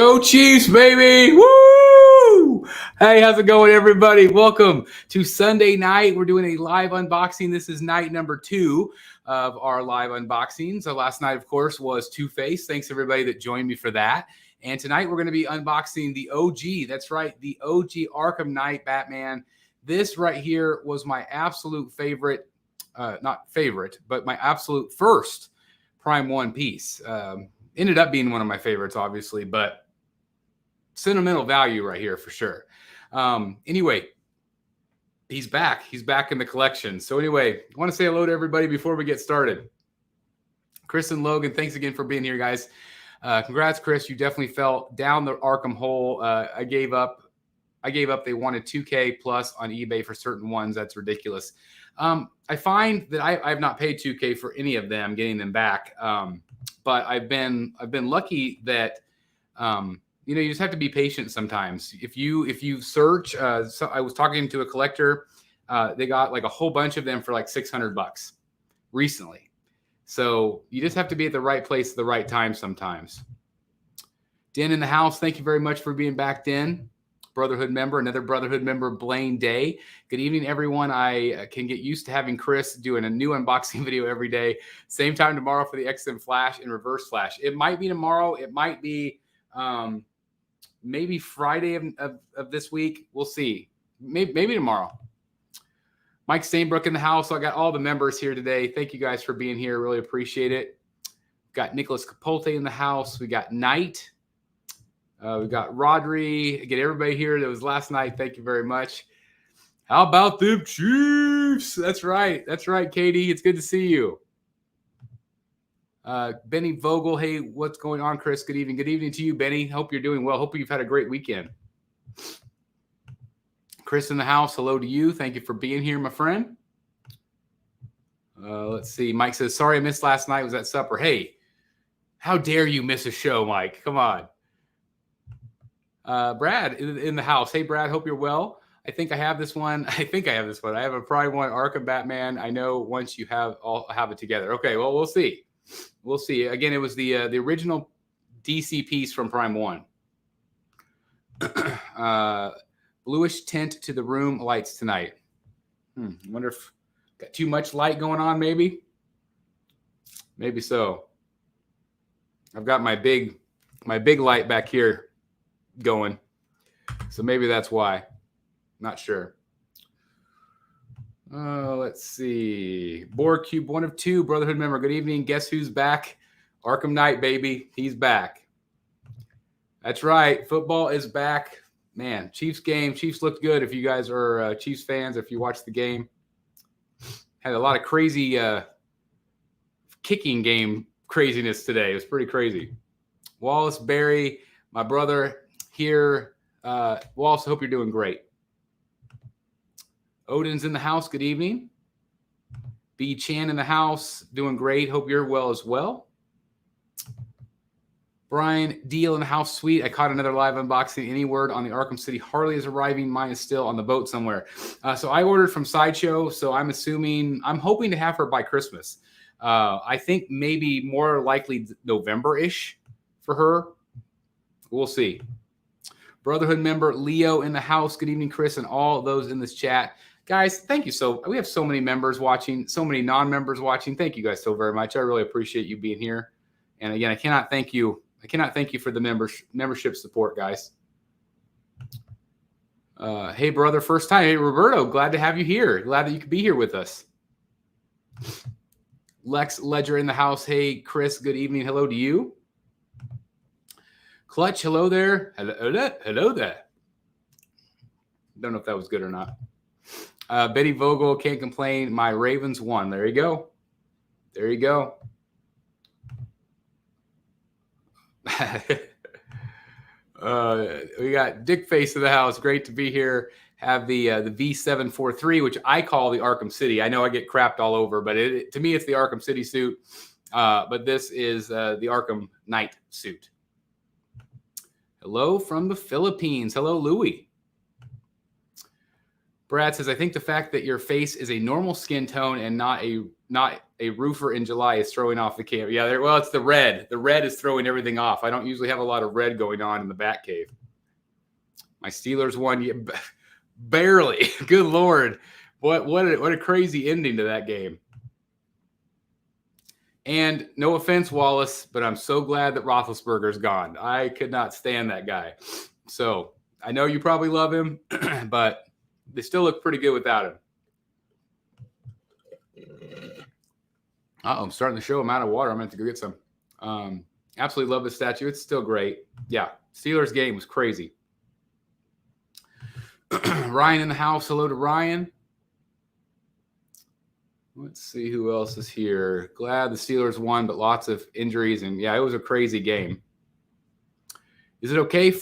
Go Chiefs, baby! Woo! Hey, how's it going, everybody? Welcome to Sunday night. We're doing a live unboxing. This is night number 2 of our live unboxings. So last night, of course, was Two-Face. Thanks, everybody that joined me for that. And tonight, we're going to be unboxing the OG. That's right, the OG Arkham Knight Batman. This right here was my absolute favorite, not favorite, but my absolute first Prime 1 piece. Ended up being one of my favorites, obviously, but sentimental value right here for sure. Anyway, he's back. He's back in the collection. So anyway, I want to say hello to everybody before we get started. Chris and Logan, thanks again for being here, guys. Congrats, Chris. You definitely fell down the Arkham hole. I gave up. They wanted 2K plus on eBay for certain ones. That's ridiculous. I find that I've not paid 2K for any of them, getting them back. But I've been lucky that you just have to be patient sometimes. If you search, so I was talking to a collector, they got like a whole bunch of them for like $600 recently. So you just have to be at the right place at the right time sometimes. Den in the house, thank you very much for being back, Den. Brotherhood member, another Brotherhood member, Blaine Day. Good evening, everyone. I can get used to having Chris doing a new unboxing video every day. Same time tomorrow for the XM Flash and Reverse Flash. It might be tomorrow. It might be maybe Friday of this week. We'll see. Maybe tomorrow. Mike Stainbrook in the house. So I got all the members here today. Thank you guys for being here. Really appreciate it. Got Nicholas Capote in the house. We got Knight. We got Rodri. Again, everybody here that was last night, thank you very much. How about them Chiefs? That's right. That's right, Katie. It's good to see you. Benny Vogel. Hey, what's going on, Chris? Good evening. Good evening to you, Benny. Hope you're doing well. Hope you've had a great weekend. Chris in the house. Hello to you. Thank you for being here, my friend. Let's see. Mike says, sorry I missed last night. Was at supper. Hey, how dare you miss a show, Mike? Come on. Brad in the house. Hey, Brad, hope you're well. I think I have this one. I have a Prime 1 Arkham Batman. I know once you have it together. Okay, well, we'll see. We'll see. Again, it was the original DC piece from Prime 1. Bluish tint to the room lights tonight. I wonder if got too much light going on, maybe. Maybe so. I've got my big light back here going, so maybe that's why. Not sure. Let's see. Borg Cube 1 of 2, Brotherhood member. Good evening. Guess who's back? Arkham Knight, baby. He's back. That's right. Football is back. Man, Chiefs game. Chiefs looked good. If you guys are Chiefs fans, if you watched the game, had a lot of crazy kicking game craziness today. It was pretty crazy. Wallace Berry, my brother here. Wallace, hope you're doing great. Odin's in the house. Good evening. B. Chan in the house. Doing great. Hope you're well as well. Brian Diehl in the house. Sweet. I caught another live unboxing. Any word on the Arkham City Harley is arriving. Mine is still on the boat somewhere. So I ordered from Sideshow. So I'm hoping to have her by Christmas. I think maybe more likely November-ish for her. We'll see. Brotherhood member Leo in the house. Good evening, Chris, and all those in this chat. Guys, thank you. We have so many members watching, so many non-members watching. Thank you guys so very much. I really appreciate you being here. And again, I cannot thank you for the membership support, guys. Hey, brother, first time. Hey, Roberto, glad to have you here. Glad that you could be here with us. Lex Ledger in the house. Hey, Chris, good evening. Hello to you. Clutch, hello there. Hello there. Don't know if that was good or not. Betty Vogel, can't complain. My Ravens won. There you go. There you go. We got Dick Face of the house. Great to be here. Have the V743, which I call the Arkham City. I know I get crapped all over, but to me, it's the Arkham City suit. But this is the Arkham Knight suit. Hello from the Philippines. Hello, Louie. Brad says, I think the fact that your face is a normal skin tone and not not a roofer in July is throwing off the camera. Yeah, well, it's the red. The red is throwing everything off. I don't usually have a lot of red going on in the Batcave. My Steelers won, barely. Good Lord. What a crazy ending to that game. And no offense, Wallace, but I'm so glad that Roethlisberger's gone. I could not stand that guy. So I know you probably love him, but they still look pretty good without him. I'm starting to show. I'm out of water. I'm going to have to go get some. Absolutely love the statue. It's still great. Yeah, Steelers game was crazy. Ryan in the house. Hello to Ryan. Let's see who else is here. Glad the Steelers won, but lots of injuries. And, yeah, it was a crazy game. Is it okay?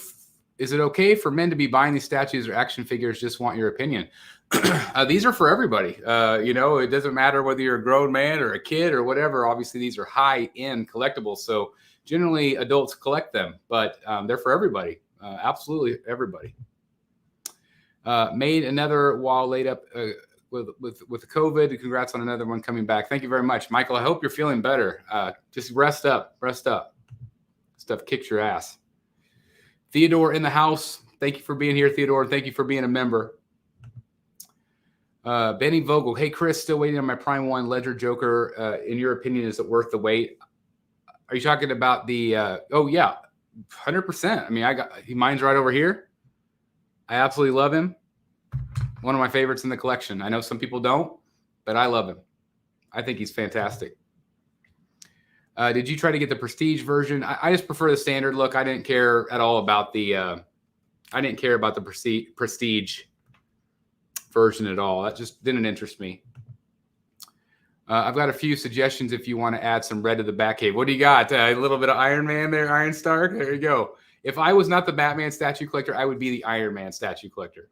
Is it okay for men to be buying these statues or action figures? Just want your opinion. These are for everybody. It doesn't matter whether you're a grown man or a kid or whatever. Obviously, these are high-end collectibles. So generally, adults collect them, but they're for everybody. Absolutely everybody. Made another wall laid up with COVID. Congrats on another one coming back. Thank you very much, Michael. I hope you're feeling better. Just rest up. Stuff kicks your ass. Theodore in the house. Thank you for being here, Theodore. Thank you for being a member. Benny Vogel. Hey, Chris, still waiting on my Prime 1 Ledger Joker. In your opinion, is it worth the wait? Are you talking about the oh yeah, 100%. I mean, mine's right over here. I absolutely love him. One of my favorites in the collection. I know some people don't, but I love him. I think he's fantastic. Did you try to get the prestige version? I just prefer the standard look. I didn't care at all about the prestige version at all. That just didn't interest me. I've got a few suggestions if you want to add some red to the Batcave. What do you got? A little bit of Iron Man there, Iron Stark. There you go. If I was not the Batman statue collector, I would be the Iron Man statue collector.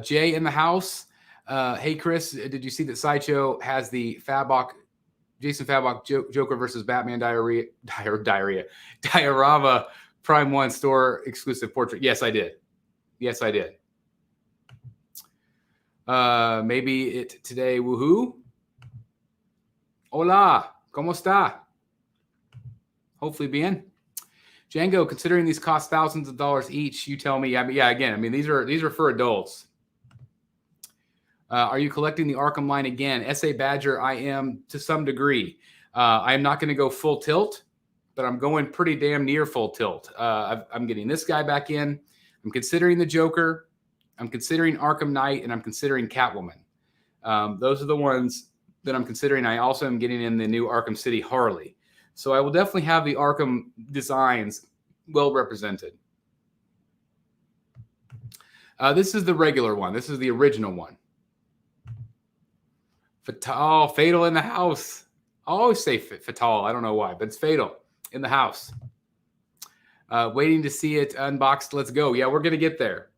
Jay in the house. Hey, Chris, did you see that Sideshow has the Jason Fabok Joker versus Batman Diorama Prime 1 store exclusive portrait? Yes, I did. Maybe it today. Woohoo. Hola. ¿Cómo está? Hopefully bien. Django, considering these cost thousands of dollars each, you tell me. Again, these are for adults. Are you collecting the Arkham line again? S.A. Badger, I am to some degree. I am not going to go full tilt, but I'm going pretty damn near full tilt. I'm getting this guy back in. I'm considering the Joker. I'm considering Arkham Knight, and I'm considering Catwoman. Those are the ones that I'm considering. I also am getting in the new Arkham City Harley. So I will definitely have the Arkham designs well represented. This is the regular one. This is the original one. Fatal in the house. I always say Fatal. I don't know why, but it's Fatal in the house. Waiting to see it unboxed. Let's go. Yeah, we're going to get there.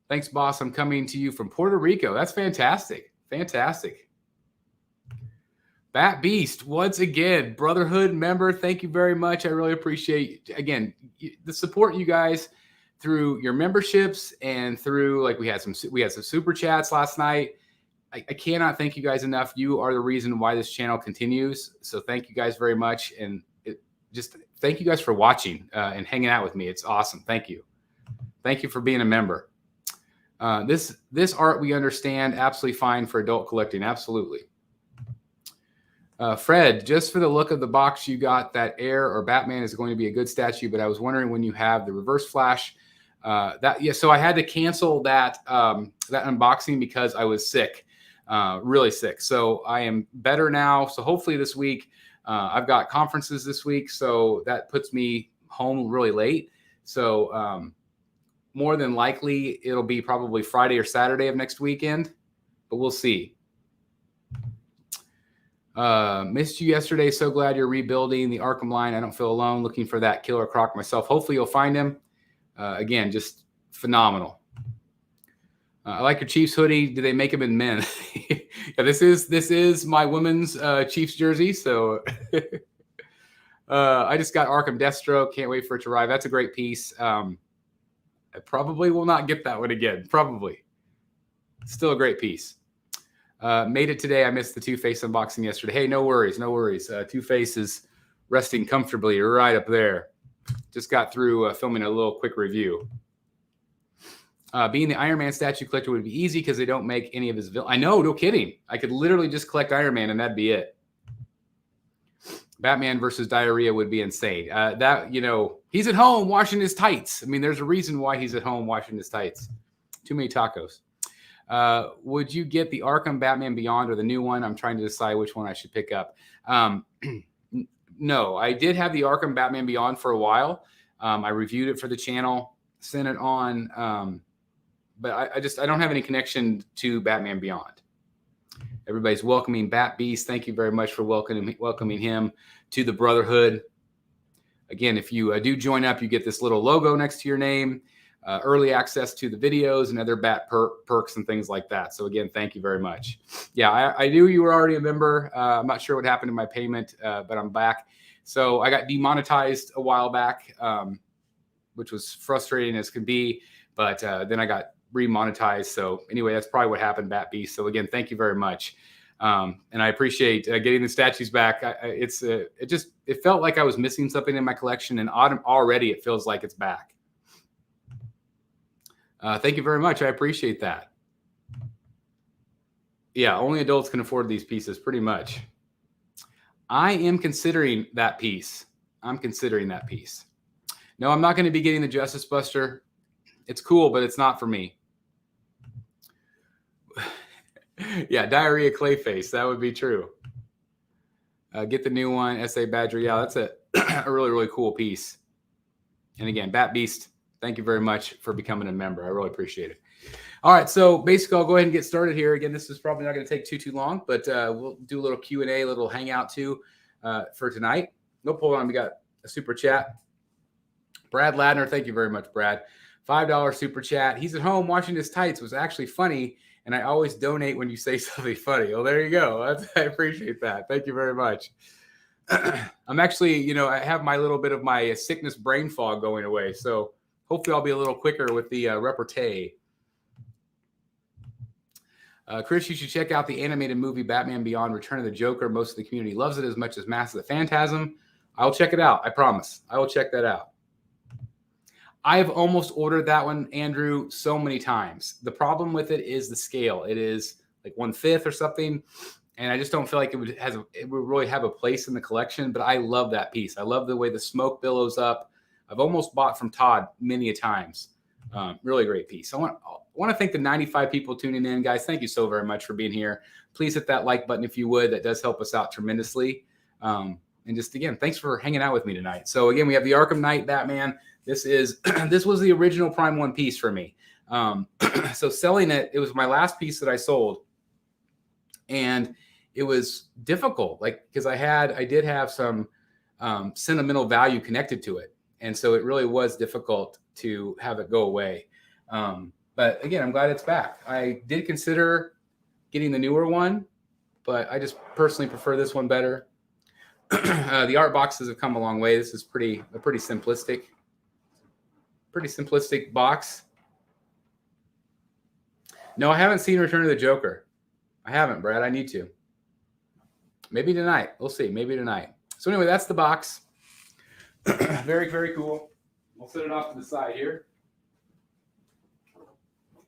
Thanks, boss. I'm coming to you from Puerto Rico. That's fantastic. Fantastic. Bat Beast, once again, Brotherhood member. Thank you very much. I really appreciate, again, the support you guys through your memberships and through, like, we had some super chats last night. I cannot thank you guys enough. You are the reason why this channel continues. So thank you guys very much. And just thank you guys for watching and hanging out with me. It's awesome. Thank you. Thank you for being a member. This art we understand, absolutely fine for adult collecting. Absolutely. Fred, just for the look of the box, you got that Air or Batman is going to be a good statue, but I was wondering when you have the Reverse Flash. So I had to cancel that unboxing because I was sick, really sick. So I am better now. So hopefully this week, I've got conferences this week, so that puts me home really late. So more than likely, it'll be probably Friday or Saturday of next weekend, but we'll see. Missed you yesterday. So glad you're rebuilding the Arkham line. I don't feel alone. Looking for that Killer Croc myself. Hopefully you'll find him. Again, just phenomenal. I like your Chiefs hoodie. Do they make them in men? Yeah, this is my women's Chiefs jersey. So I just got Arkham Deathstroke. Can't wait for it to arrive. That's a great piece. I probably will not get that one again. Probably. Still a great piece. Made it today. I missed the Two-Face unboxing yesterday. Hey, no worries, no worries. Two-Face is resting comfortably right up there. Just got through filming a little quick review. Being the Iron Man statue collector would be easy because they don't make any of his villains. I know, no kidding. I could literally just collect Iron Man and that'd be it. Batman versus diarrhea would be insane. He's at home washing his tights. I mean, there's a reason why he's at home washing his tights. Too many tacos. Would you get the Arkham Batman Beyond or the new one? I'm trying to decide which one I should pick up. No, I did have the Arkham Batman Beyond for a while. I reviewed it for the channel, sent it on, but I don't have any connection to Batman Beyond. Everybody's welcoming Bat Beast. Thank you very much for welcoming him to the Brotherhood. Again, if you do join up, you get this little logo next to your name, early access to the videos and other Bat perks and things like that. So again, thank you very much. Yeah, I knew you were already a member. I'm not sure what happened to my payment, but I'm back. So I got demonetized a while back, which was frustrating as could be. But then I got remonetized. So anyway, that's probably what happened, Bat Beast. So again, thank you very much. And I appreciate getting the statues back. It felt like I was missing something in my collection, and already it feels like it's back. Thank you very much. I appreciate that. Yeah, only adults can afford these pieces, pretty much. I am considering that piece. I'm considering that piece. No, I'm not going to be getting the Justice Buster. It's cool, but it's not for me. Yeah, diarrhea Clayface. That would be true. Get the new one, S.A. Badger. Yeah, that's a really, really cool piece. And again, Bat Beast, thank you very much for becoming a member. I really appreciate it. All right, so basically, I'll go ahead and get started here. Again, this is probably not going to take too long, but we'll do a little Q&A, a little hangout too for tonight. Nope, hold on. We got a super chat. Brad Ladner, thank you very much, Brad. $5 super chat. He's at home washing his tights. Was actually funny, and I always donate when you say something funny. Well, there you go. I appreciate that. Thank you very much. I'm actually, I have my little bit of my sickness brain fog going away, so hopefully I'll be a little quicker with the repartee. Chris, you should check out the animated movie Batman Beyond Return of the Joker. Most of the community loves it as much as Mask of the Phantasm. I'll check it out. I promise. I will check that out. I've almost ordered that one, Andrew, so many times. The problem with it is the scale. It is like 1/5 or something, and I just don't feel like it would really have a place in the collection, but I love that piece. I love the way the smoke billows up. I've almost bought from Todd many a times. Really great piece. I want to thank the 95 people tuning in, guys. Thank you so very much for being here. Please hit that like button if you would. That does help us out tremendously. And just, again, thanks for hanging out with me tonight. So, again, we have the Arkham Knight Batman. This was the original Prime 1 piece for me. So selling it was my last piece that I sold. And it was difficult, because I did have some sentimental value connected to it. And so it really was difficult to have it go away. But again, I'm glad it's back. I did consider getting the newer one, but I just personally prefer this one better. The art boxes have come a long way. This is a pretty simplistic box. No, I haven't seen Return of the Joker. I haven't, Brad. I need to. Maybe tonight. We'll see. Maybe tonight. So anyway, that's the box. Very, very cool. We'll set it off to the side here.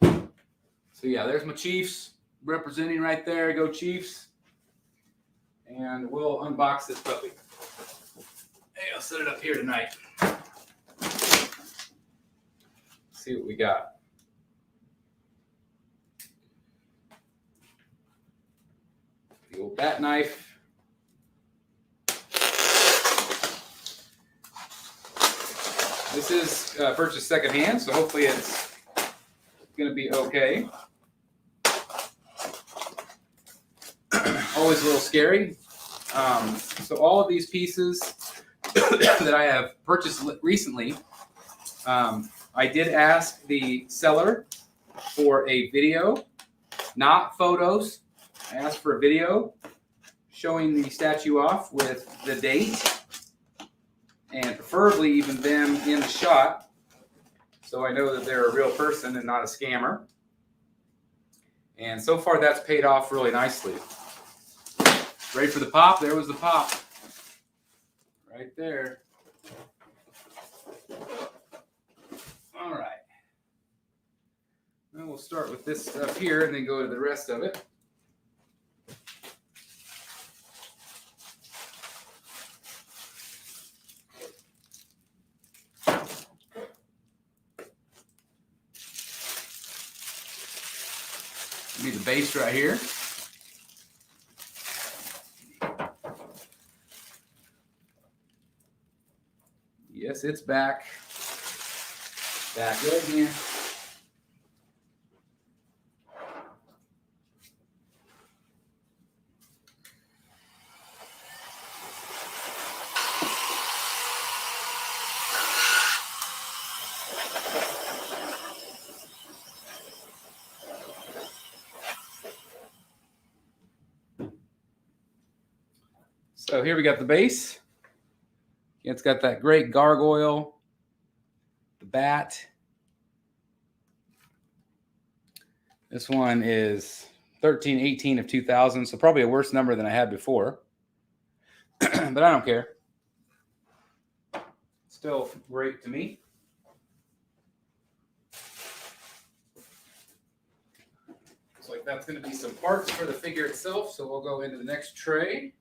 So yeah, there's my Chiefs representing right there. Go Chiefs. And we'll unbox this puppy. Hey, I'll set it up here tonight. See what we got. The old bat knife. This is purchased secondhand, so hopefully it's going to be okay. Always a little scary. So all of these pieces that I have purchased recently, I did ask the seller for a video, not photos. I asked for a video showing the statue off with the date and preferably even them in the shot, so I know that they're a real person and not a scammer. And so far, that's paid off really nicely. Ready for the pop? There was the pop. Right there. All right. Well, we'll start with this stuff here and then go to the rest of it. Give me the base right here. Yes, it's back. Back again. So here we got the base. It's got that great gargoyle, the bat. This one is 1318 of 2000, so probably a worse number than I had before. But I don't care. Still great to me. Looks like that's going to be some parts for the figure itself, so we'll go into the next tray.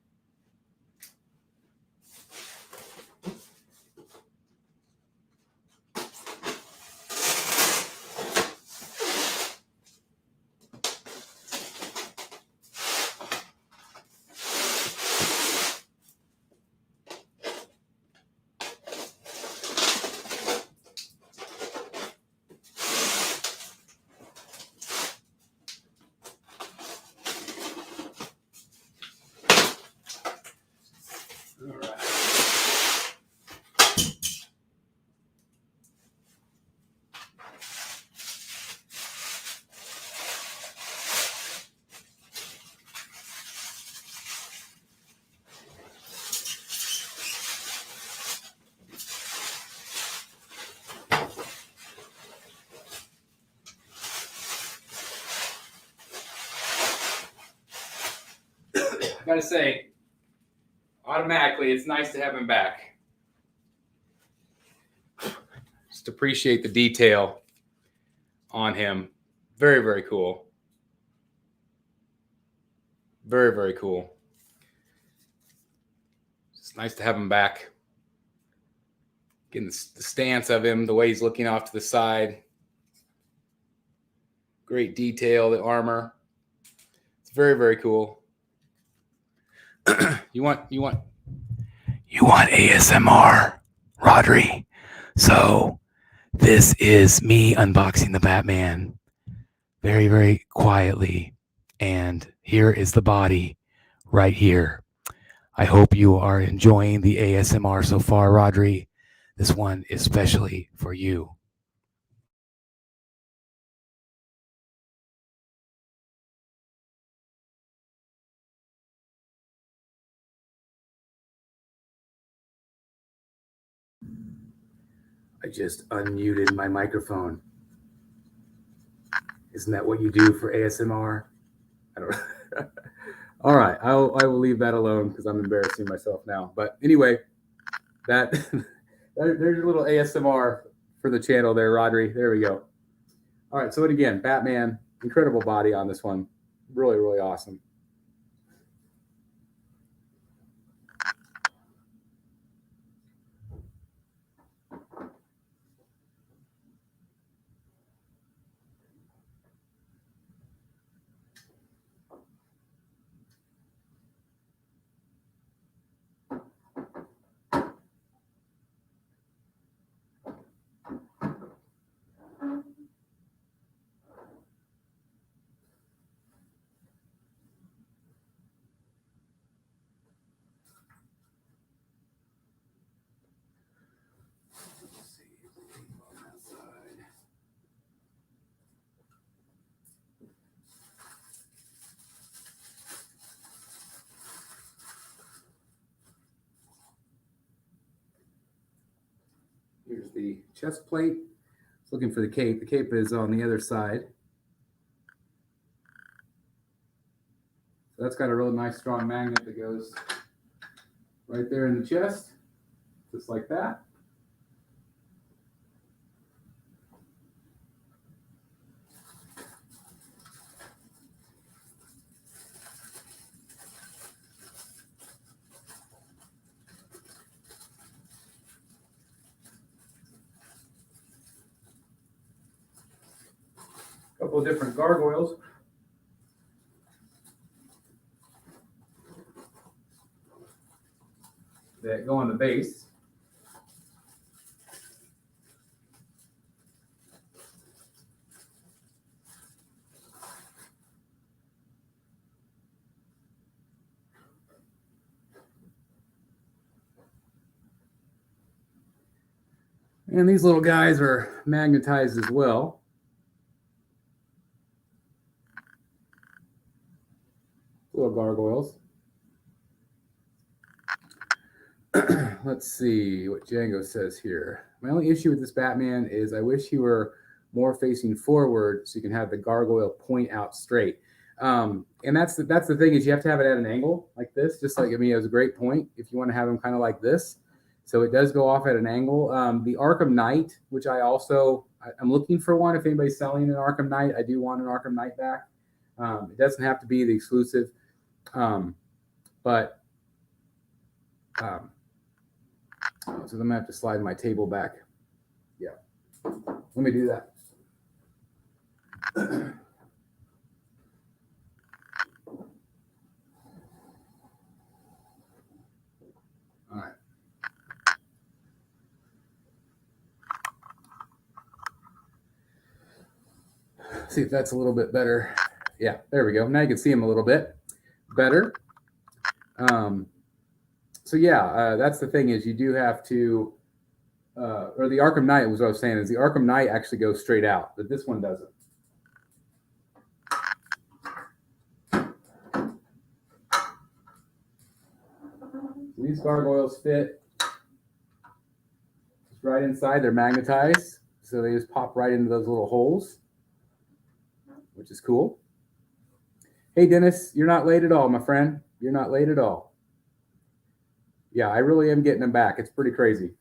I gotta say, automatically, it's nice to have him back. Just appreciate the detail on him. Very, very cool. Very, very cool. It's nice to have him back. Getting the stance of him, the way he's looking off to the side. Great detail, the armor. It's very, very cool. You want ASMR, Rodri. So this is me unboxing the Batman very, very quietly. And here is the body right here. I hope you are enjoying the ASMR so far, Rodri. This one is especially for you. I just unmuted my microphone. Isn't that what you do for ASMR? I don't know. All right, I will leave that alone because I'm embarrassing myself now. But anyway, there's your little ASMR for the channel there, Rodri. There we go. All right, so again, Batman, incredible body on this one. Really, really awesome. Here's the chest plate. Looking for the cape. The cape is on the other side. that's got a really nice strong magnet that goes right there in the chest, just like that. A couple of different gargoyles. That go on the base. And these little guys are magnetized as well. Little gargoyles. Let's see what Django says here. My only issue with this Batman is I wish he were more facing forward so you can have the gargoyle point out straight. And that's the thing is you have to have it at an angle like this, just like, I mean, it was a great point if you want to have him kind of like this. So it does go off at an angle. The Arkham Knight, which I'm looking for one. If anybody's selling an Arkham Knight, I do want an Arkham Knight back. It doesn't have to be the exclusive. So I'm gonna have to slide my table back. Yeah, let me do that. All right. See if that's a little bit better. Yeah, there we go. Now you can see him a little bit better. So yeah, that's the thing is you do have to, or the Arkham Knight was what I was saying is the Arkham Knight actually goes straight out, but this one doesn't. These gargoyles fit just right inside. They're magnetized, so they just pop right into those little holes, which is cool. Hey, Dennis, you're not late at all, my friend. You're not late at all. Yeah, I really am getting them back. It's pretty crazy.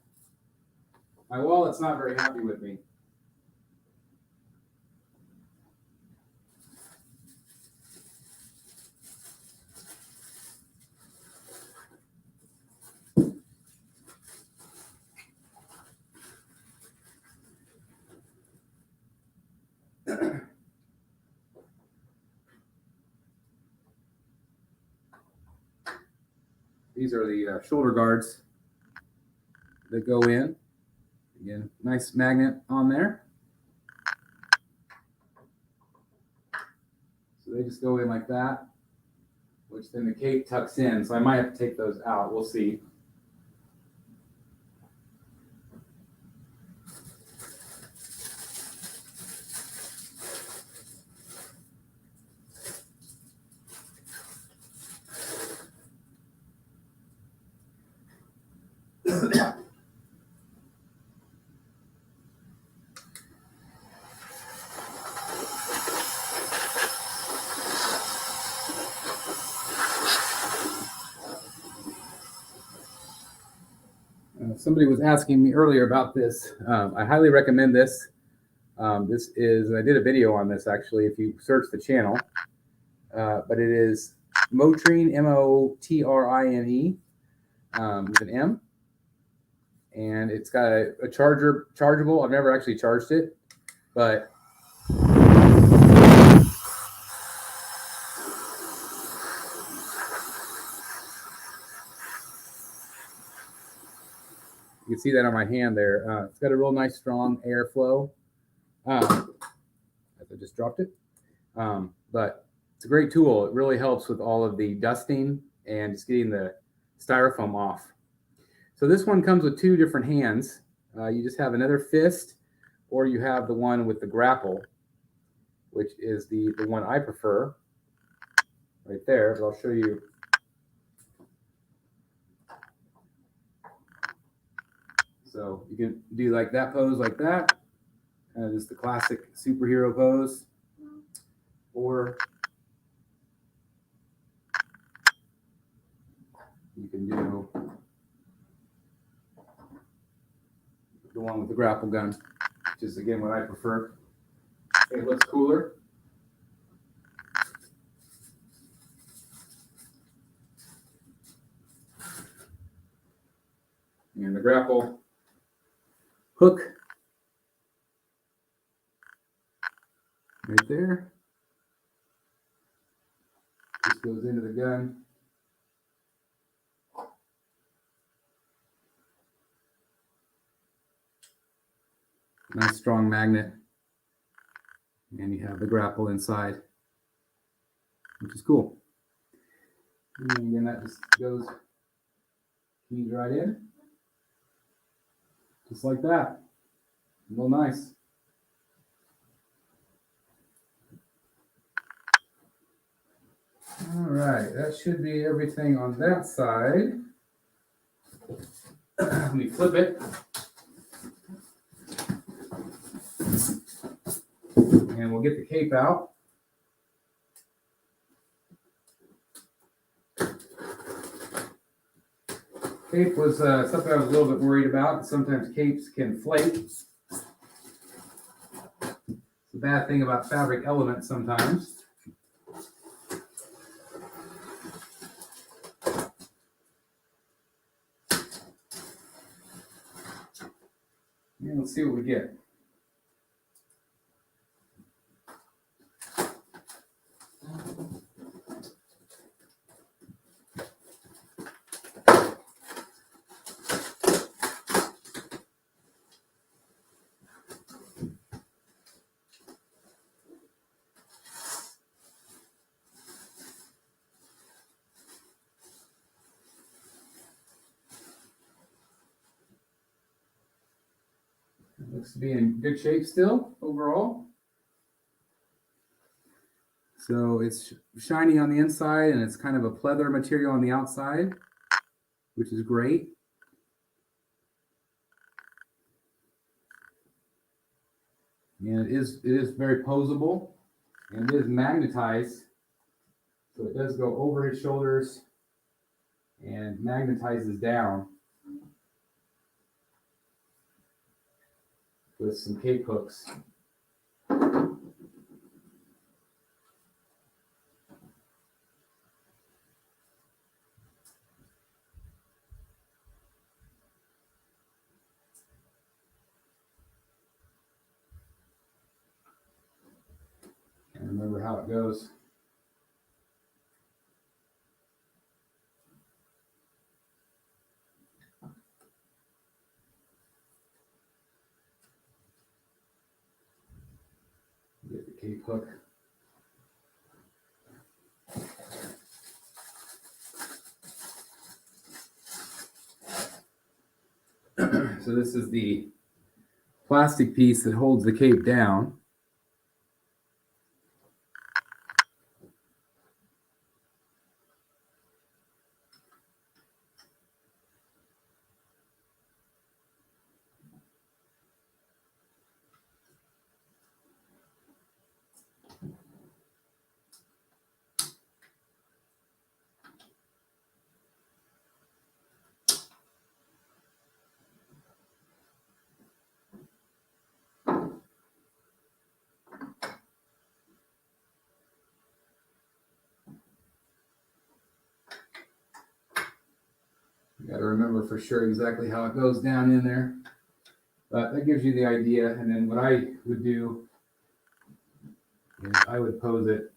My wallet's not very happy with me. These are the shoulder guards that go in. Again, nice magnet on there. So they just go in like that, which then the cape tucks in. So I might have to take those out. We'll see. Somebody was asking me earlier about this. I highly recommend this. This is, I did a video on this actually, if you search the channel, but it is Motrine, M-O-T-R-I-N-E, with an M. And it's got a chargeable. I've never actually charged it, but you can see that on my hand there. It's got a real nice, strong airflow. As I just dropped it. But it's a great tool. It really helps with all of the dusting and just getting the styrofoam off. So this one comes with two different hands. You just have another fist, or you have the one with the grapple, which is the one I prefer right there. But I'll show you. So you can do like that pose like that. Just the classic superhero pose. Or you can do the one with the grapple gun, which is again what I prefer. It looks cooler. And the grapple hook right there. Just goes into the gun. Nice strong magnet. And you have the grapple inside, which is cool. And again, that just goes, keys right in. Just like that. Real nice. All right, that should be everything on that side. Let me flip it. And we'll get the cape out. Cape was something I was a little bit worried about. Sometimes capes can flake. It's a bad thing about fabric elements sometimes. And let's see what we get. It looks to be in good shape still overall. So it's shiny on the inside and it's kind of a pleather material on the outside, which is great. And it is very posable and it is magnetized. So it does go over his shoulders and magnetizes down with some cape hooks. And remember how it goes. Get the cape hook. So this is the plastic piece that holds the cape down. You got to remember for sure exactly how it goes down in there. But that gives you the idea. And then what I would do is I would pose it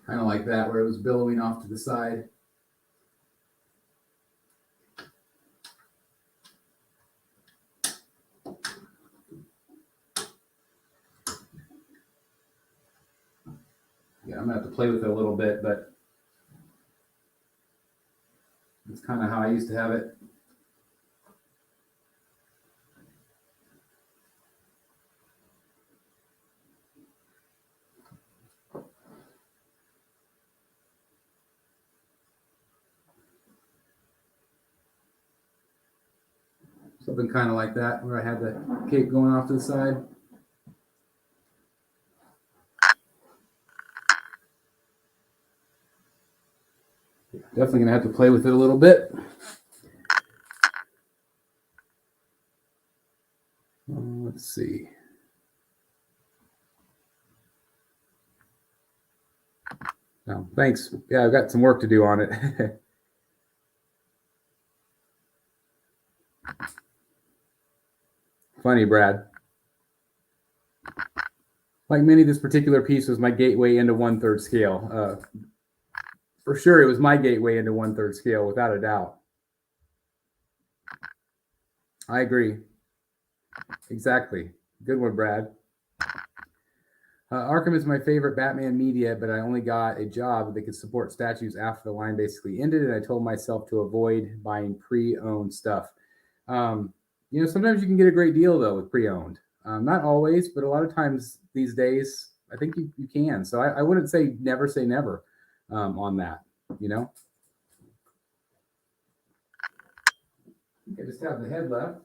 kind of like that, where it was billowing off to the side. Yeah, I'm going to have to play with it a little bit, but that's kind of how I used to have it. Something kind of like that, where I had the cape going off to the side. Definitely going to have to play with it a little bit. Let's see. No, thanks. Yeah, I've got some work to do on it. Funny, Brad. Like many, this particular piece was my gateway into 1/3 scale. For sure, it was my gateway into 1/3 scale, without a doubt. I agree. Exactly. Good one, Brad. Arkham is my favorite Batman media, but I only got a job that could support statues after the line basically ended, and I told myself to avoid buying pre-owned stuff. You know, sometimes you can get a great deal, though, with pre-owned. Not always, but a lot of times these days, I think you can. So I wouldn't say never on that, you know? I just have the head left.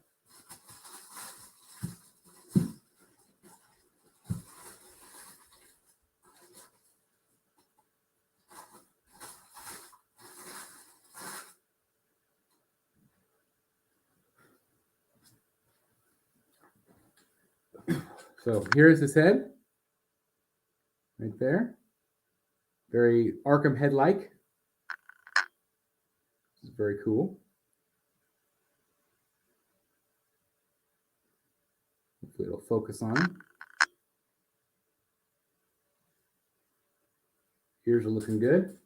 So here's his head, right there. Very Arkham head-like. This is very cool. Hopefully it'll focus on him. Ears are looking good.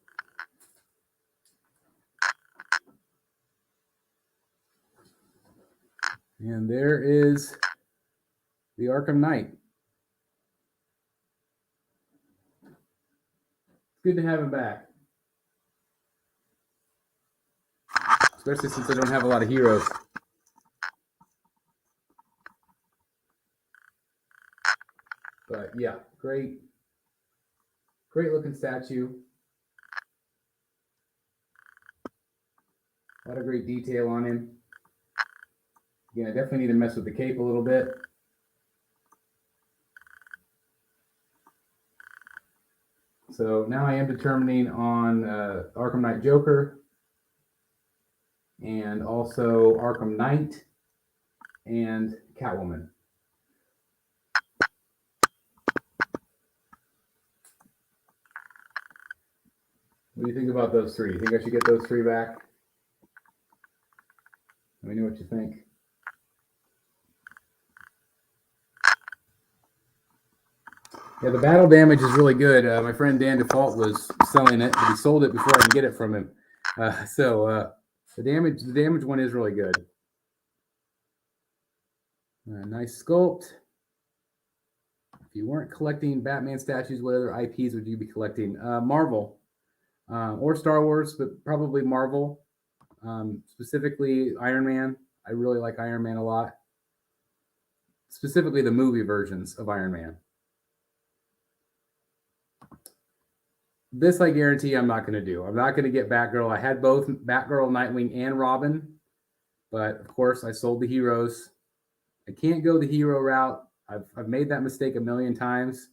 And there is the Arkham Knight. Good to have him back. Especially since I don't have a lot of heroes. But yeah, great looking statue. A lot of great detail on him. Again, I definitely need to mess with the cape a little bit. So now I am determining on Arkham Knight Joker and also Arkham Knight and Catwoman. What do you think about those three? You think I should get those three back? Let me know what you think. Yeah, the battle damage is really good. My friend Dan Default was selling it, but he sold it before I can get it from him. So the damage one is really good. Nice sculpt. If you weren't collecting Batman statues, what other IPs would you be collecting? Marvel or Star Wars, but probably Marvel. Specifically Iron Man. I really like Iron Man a lot. Specifically the movie versions of Iron Man. This I guarantee I'm not going to do. I'm not going to get Batgirl. I had both Batgirl, Nightwing, and Robin. But, of course, I sold the heroes. I can't go the hero route. I've made that mistake a million times.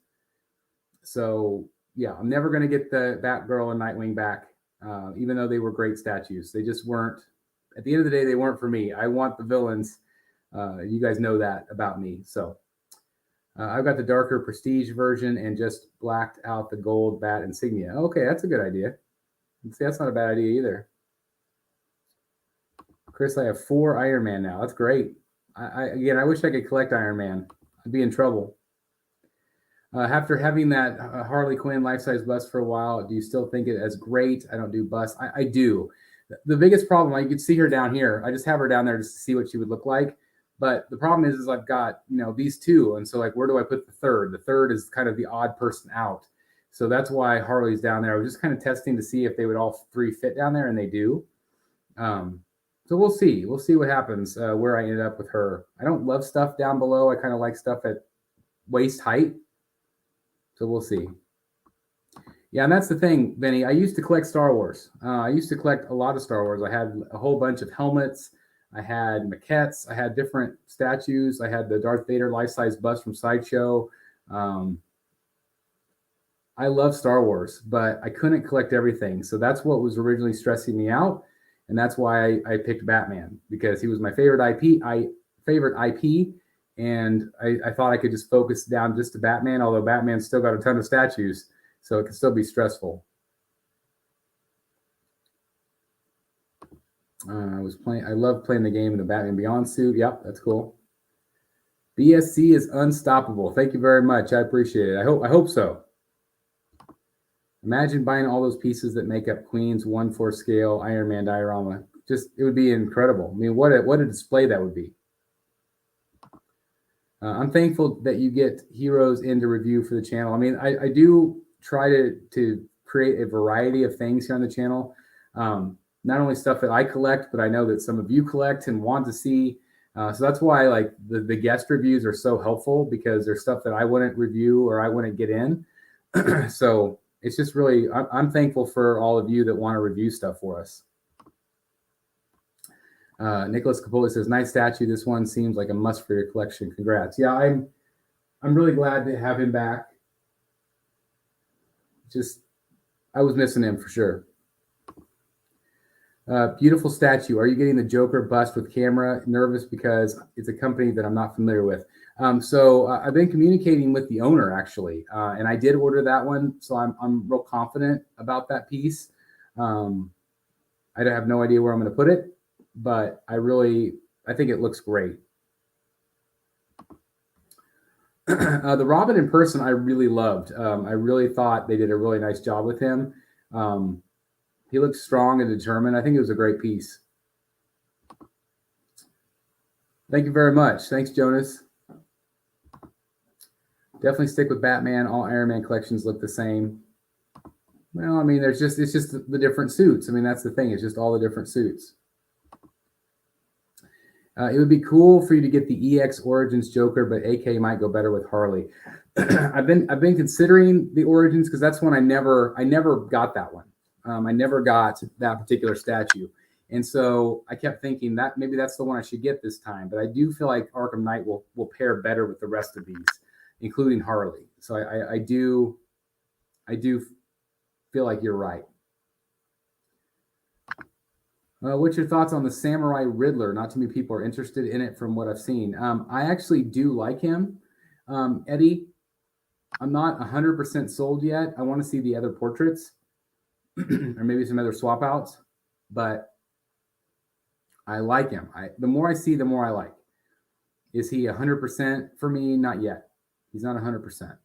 So, yeah, I'm never going to get the Batgirl and Nightwing back, even though they were great statues. They just weren't. At the end of the day, they weren't for me. I want the villains. You guys know that about me. So, I've got the darker prestige version and just blacked out the gold bat insignia. Okay, that's a good idea. See, that's not a bad idea either. Chris, I have 4 Iron Man now. That's great. Again, I wish I could collect Iron Man. I'd be in trouble. After having that Harley Quinn life-size bust for a while, do you still think it as great? I don't do busts. I do. The biggest problem, you can see her down here. I just have her down there just to see what she would look like. But the problem is I've got, these two. And so, where do I put the third? The third is kind of the odd person out. So that's why Harley's down there. I was just kind of testing to see if they would all 3 fit down there, and they do. So we'll see. We'll see what happens where I ended up with her. I don't love stuff down below. I kind of like stuff at waist height. So we'll see. Yeah, and that's the thing, Benny. I used to collect Star Wars. I used to collect a lot of Star Wars. I had a whole bunch of helmets. I had maquettes. I had different statues. I had the Darth Vader life-size bust from Sideshow. I love Star Wars, but I couldn't collect everything. So that's what was originally stressing me out. And that's why I picked Batman, because he was my favorite IP. And I thought I could just focus down just to Batman, although Batman's still got a ton of statues, so it can still be stressful. I love playing the game in the Batman Beyond suit. Yep, that's cool. BSC is unstoppable. Thank you very much. I appreciate it. I hope so. Imagine buying all those pieces that make up Queen's 1/4 scale Iron Man diorama. Just, it would be incredible. I mean, what a display that would be. I'm thankful that you get heroes into review for the channel. I mean, I do try to create a variety of things here on the channel. Not only stuff that I collect, but I know that some of you collect and want to see. So that's why like the guest reviews are so helpful, because there's stuff that I wouldn't review or I wouldn't get in. So it's just really, I'm thankful for all of you that want to review stuff for us. Nicholas Capola says, nice statue. This one seems like a must for your collection. Congrats. Yeah, I'm really glad to have him back. Just, I was missing him for sure. Beautiful statue. Are you getting the Joker bust with camera? Nervous because it's a company that I'm not familiar with. So I've been communicating with the owner actually, and I did order that one. So I'm real confident about that piece. I have no idea where I'm going to put it, but I think it looks great. The Robin in person, I really loved. I really thought they did a really nice job with him. He looks strong and determined. I think it was a great piece. Thank you very much. Thanks, Jonas. Definitely stick with Batman. All Iron Man collections look the same. Well, I mean, it's just the different suits. I mean, that's the thing. It's just all the different suits. It would be cool for you to get the EX Origins Joker, but AK might go better with Harley. I've been considering the Origins because that's one I never got that one. I never got that particular statue. And so I kept thinking that maybe that's the one I should get this time. But I do feel like Arkham Knight will pair better with the rest of these, including Harley. So I do feel like you're right. What's your thoughts on the Samurai Riddler? Not too many people are interested in it from what I've seen. I actually do like him. Eddie, I'm not 100% sold yet. I want to see the other portraits or maybe some other swap outs, but I like him. The more I see, the more I like. Is he 100% for me? Not yet. He's not 100%.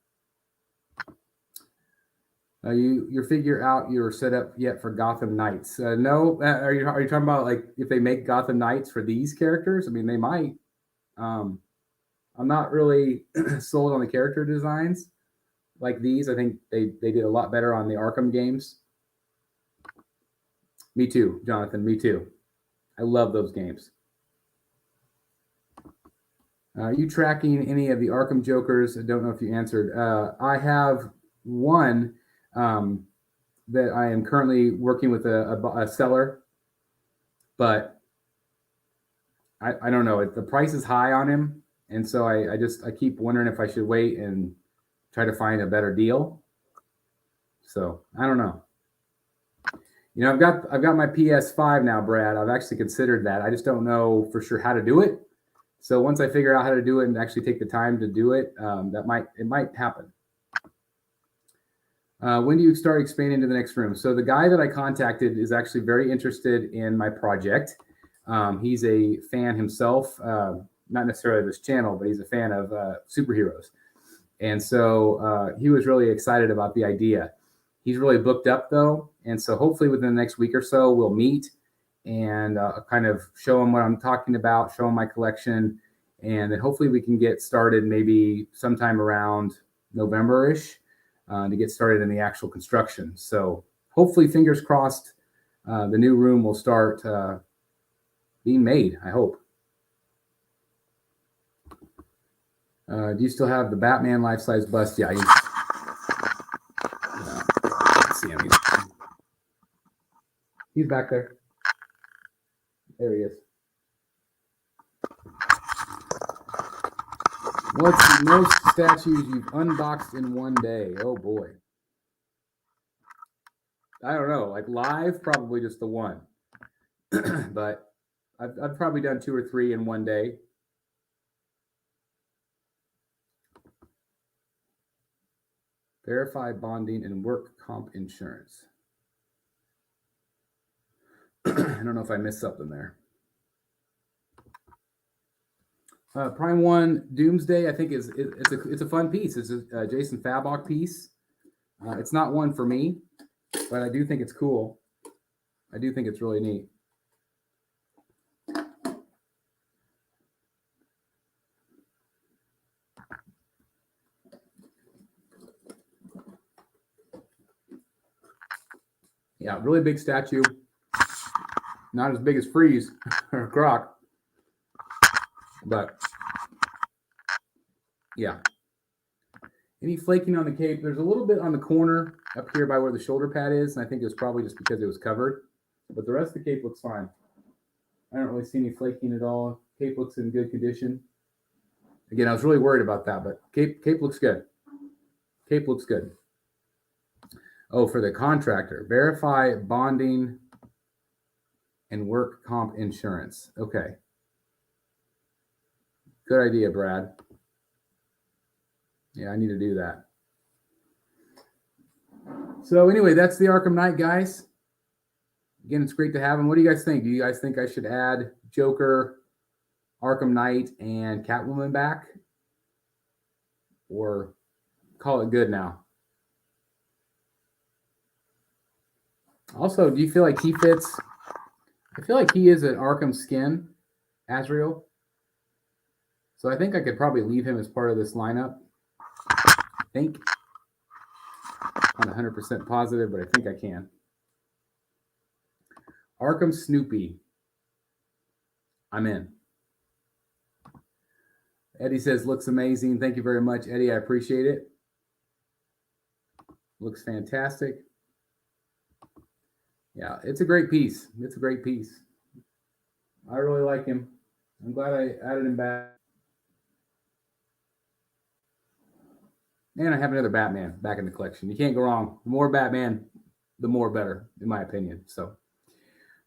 You figure out your setup yet for Gotham Knights? No. Are you talking about like if they make Gotham Knights for these characters? I mean, they might. I'm not really sold on the character designs like these. I think they did a lot better on the Arkham games. Me too, Jonathan. Me too. I love those games. Are you tracking any of the Arkham Jokers? I don't know if you answered. I have one that I am currently working with a seller, but I don't know. The price is high on him, and so I keep wondering if I should wait and try to find a better deal. So I don't know. You know, I've got my PS5 now, Brad. I've actually considered that. I just don't know for sure how to do it. So once I figure out how to do it and actually take the time to do it, it might happen. When do you start expanding to the next room? So the guy that I contacted is actually very interested in my project. He's a fan himself, not necessarily of this channel, but he's a fan of superheroes. And so he was really excited about the idea. He's really booked up though. And so hopefully within the next week or so, we'll meet and kind of show him what I'm talking about, show him my collection. And then hopefully we can get started maybe sometime around November-ish to get started in the actual construction. So hopefully, fingers crossed, the new room will start being made, I hope. Do you still have the Batman life-size bust? Yeah. Let's see him. He's back there. There he is. What's the most statues you've unboxed in one day? Oh boy. I don't know. Like live, probably just the one. But I've probably done 2 or 3 in one day. Verified bonding and work comp insurance. I don't know if I missed something there. Prime 1 Doomsday, I think it's a fun piece. It's a Jason Fabok piece. It's not one for me, but I do think it's cool. I do think it's really neat. Yeah, really big statue. Not as big as Freeze or Croc, but yeah. Any flaking on the cape? There's a little bit on the corner up here by where the shoulder pad is, and I think it was probably just because it was covered. But the rest of the cape looks fine. I don't really see any flaking at all. Cape looks in good condition. Again, I was really worried about that, but cape looks good. Cape looks good. Oh, for the contractor, verify bonding and work comp insurance. Okay. Good idea, Brad. Yeah, I need to do that. So anyway, that's the Arkham Knight, guys. Again, it's great to have him. What do you guys think? Do you guys think I should add Joker, Arkham Knight, and Catwoman back? Or call it good now? Also, do you feel like he fits? I feel like he is an Arkham skin, Azrael. So I think I could probably leave him as part of this lineup. I think. I'm not 100% positive, but I think I can. Arkham Snoopy. I'm in. Eddie says, looks amazing. Thank you very much, Eddie. I appreciate it. Looks fantastic. Yeah, it's a great piece. It's a great piece. I really like him. I'm glad I added him back. And I have another Batman back in the collection. You can't go wrong. The more Batman, the more better, in my opinion. So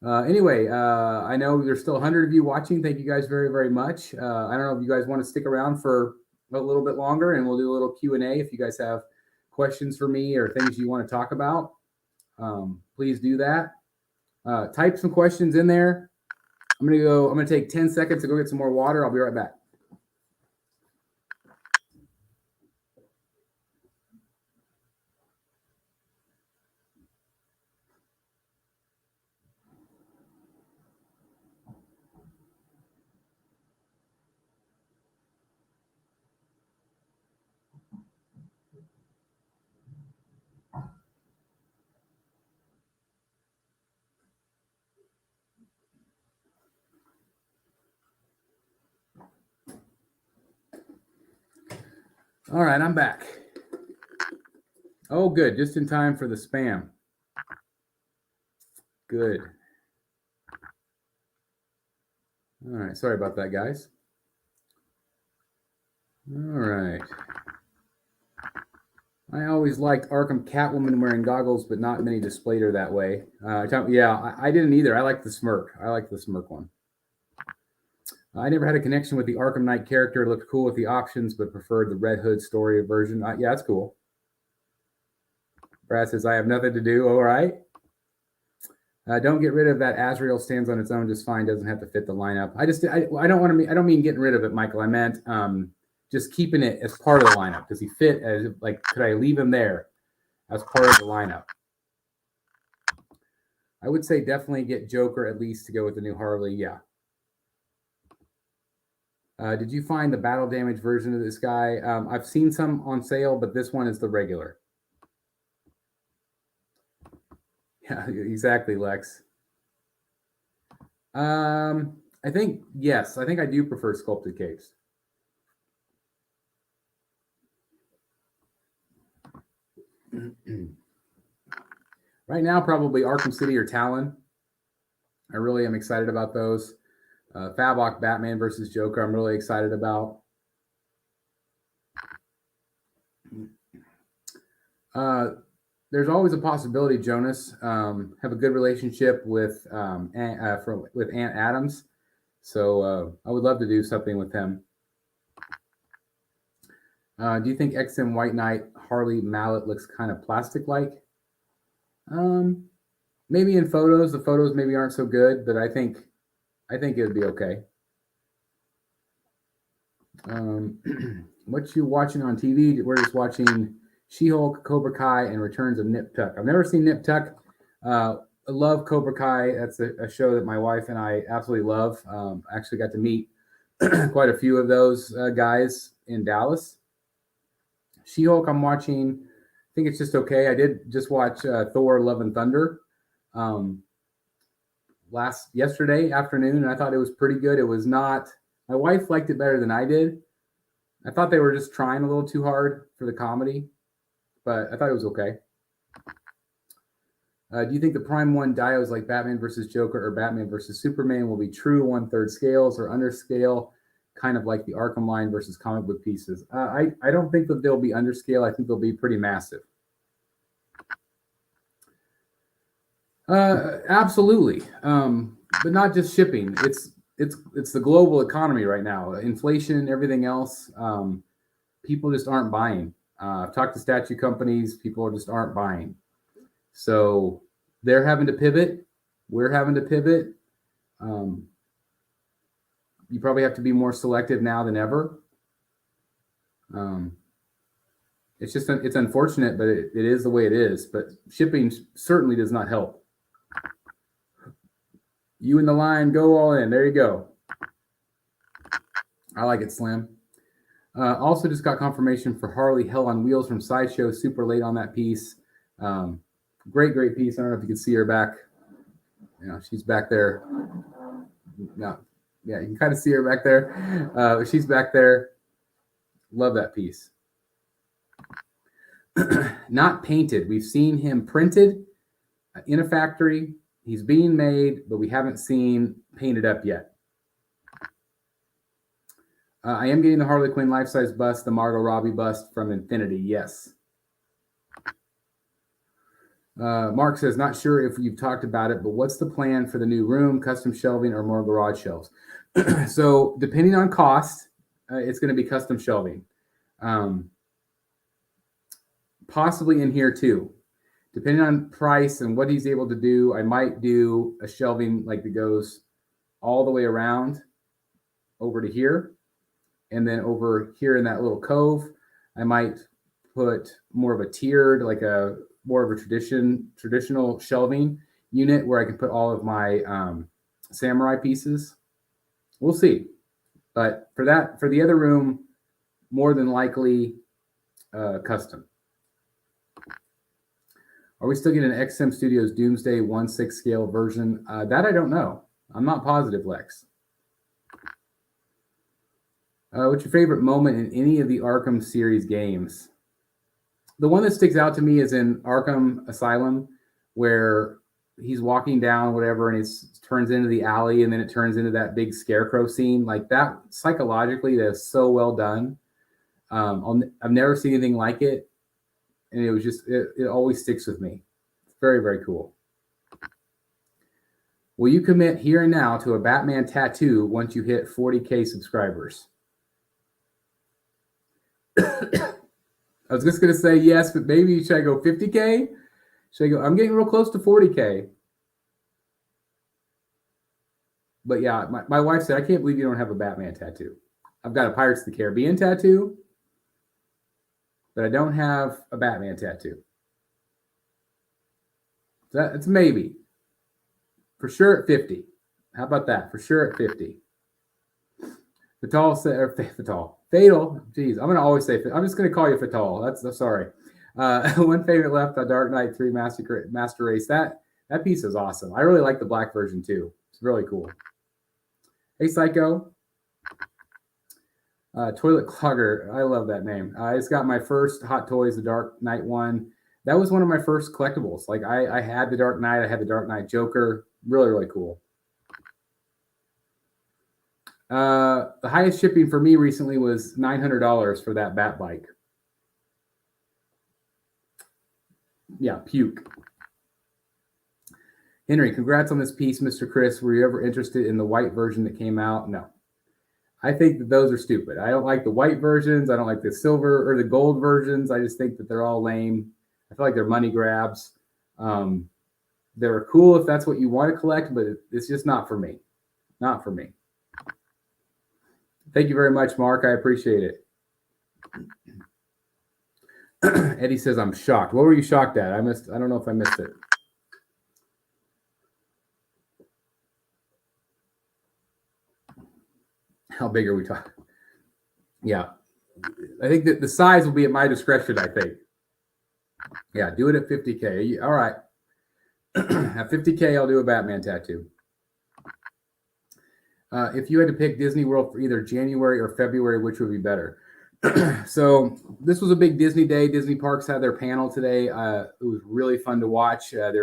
anyway, I know there's still 100 of you watching. Thank you guys very, very much. I don't know if you guys want to stick around for a little bit longer, and we'll do a little Q&A. If you guys have questions for me or things you want to talk about, please do that. Type some questions in there. I'm going to take 10 seconds to go get some more water. I'll be right back. All right, I'm back. Oh, good. Just in time for the spam. Good. All right. Sorry about that, guys. All right. I always liked Arkham Catwoman wearing goggles, but not many displayed her that way. Yeah, I didn't either. I like the smirk. I like the smirk one. I never had a connection with the Arkham Knight character. It looked cool with the options, but preferred the Red Hood story version. Yeah, that's cool. Brad says, I have nothing to do. All right. Don't get rid of that. Azrael stands on its own just fine. Doesn't have to fit the lineup. I don't mean getting rid of it, Michael. I meant just keeping it as part of the lineup. Does he fit as like? Could I leave him there as part of the lineup? I would say definitely get Joker at least to go with the new Harley. Yeah. Did you find the battle damage version of this guy? I've seen some on sale, but this one is the regular. Yeah, exactly, Lex. I think, yes. I think I do prefer sculpted capes. Right now, probably Arkham City or Talon. I really am excited about those. Fabok Batman versus Joker, I'm really excited about. there's always a possibility, Jonas. Have a good relationship with with Aunt Adams, so I would love to do something with him. Do you think XM White Knight Harley mallet looks kind of plastic-like? Maybe in photos. The photos maybe aren't so good, but I think it would be okay. What you watching on TV? We're just watching She-Hulk, Cobra Kai, and Returns of Nip Tuck. I've never seen Nip Tuck. I love Cobra Kai. That's a show that my wife and I absolutely love. I actually got to meet quite a few of those guys in Dallas. She-Hulk, I'm watching. I think it's just okay. I did just watch Thor: Love and Thunder yesterday afternoon, and I thought it was pretty good. It was not. My wife liked it better than I did. I thought they were just trying a little too hard for the comedy, but I thought it was okay. Do you think the Prime 1 dios like Batman versus Joker or Batman versus Superman will be true 1/3 scales or under scale, kind of like the Arkham line versus comic book pieces? I don't think that they'll be under scale. I think they'll be pretty massive. Absolutely, but not just shipping. It's the global economy right now. Inflation, everything else. People just aren't buying. I've talked to statue companies. People just aren't buying. So they're having to pivot. We're having to pivot. You probably have to be more selective now than ever. It's unfortunate, but it is the way it is. But shipping certainly does not help. You in the line, go all in. There you go. I like it, Slim. Also just got confirmation for Harley Hell on Wheels from Sideshow. Super late on that piece. Great piece. I don't know if you can see her back. She's back there. No, yeah, you can kind of see her back there. She's back there. Love that piece. Not painted. We've seen him printed in a factory. He's being made, but we haven't seen painted up yet. I am getting the Harley Quinn life-size bust, the Margot Robbie bust from Infinity. Yes. Mark says, not sure if you've talked about it, but what's the plan for the new room, custom shelving, or more garage shelves? So depending on cost, it's going to be custom shelving. Possibly in here too. Depending on price and what he's able to do, I might do a shelving like that goes all the way around over to here. And then over here in that little cove, I might put more of a tiered, like more of a traditional shelving unit where I can put all of my samurai pieces. We'll see. But for the other room, more than likely custom. Are we still getting an XM Studios Doomsday 1/6 scale version? That I don't know. I'm not positive, Lex. What's your favorite moment in any of the Arkham series games? The one that sticks out to me is in Arkham Asylum, where he's walking down whatever, and it turns into the alley, and then it turns into that big scarecrow scene. Like that, psychologically, that's so well done. I've never seen anything like it. And it was just, it always sticks with me. It's very, very cool. Will you commit here and now to a Batman tattoo once you hit 40K subscribers? I was just going to say yes, but maybe should I go 50K? Should I go? I'm getting real close to 40K. But yeah, my wife said, I can't believe you don't have a Batman tattoo. I've got a Pirates of the Caribbean tattoo, but I don't have a Batman tattoo. It's maybe. For sure at 50. How about that? For sure at 50. Fatal. Jeez, I'm going to always say, I'm just going to call you Fatal. That's sorry. One favorite left, the Dark Knight 3 Master Race. That piece is awesome. I really like the black version too. It's really cool. Hey, Psycho. Toilet Clogger. I love that name. I just got my first Hot Toys, the Dark Knight one. That was one of my first collectibles. Like I had the Dark Knight. I had the Dark Knight Joker. Really, really cool. The highest shipping for me recently was $900 for that Bat bike. Yeah, puke. Henry, congrats on this piece, Mr. Chris. Were you ever interested in the white version that came out? No. I think that those are stupid. I don't like the white versions. I don't like the silver or the gold versions. I just think that they're all lame. I feel like they're money grabs. They're cool if that's what you want to collect, but it's just not for me. Not for me. Thank you very much, Mark. I appreciate it. Eddie says, I'm shocked. What were you shocked at? I don't know if I missed it. How big are we talking? Yeah. I think that the size will be at my discretion, I think. Yeah, do it at 50K. All right. At 50K, I'll do a Batman tattoo. If you had to pick Disney World for either January or February, which would be better? So this was a big Disney day. Disney Parks had their panel today. It was really fun to watch. If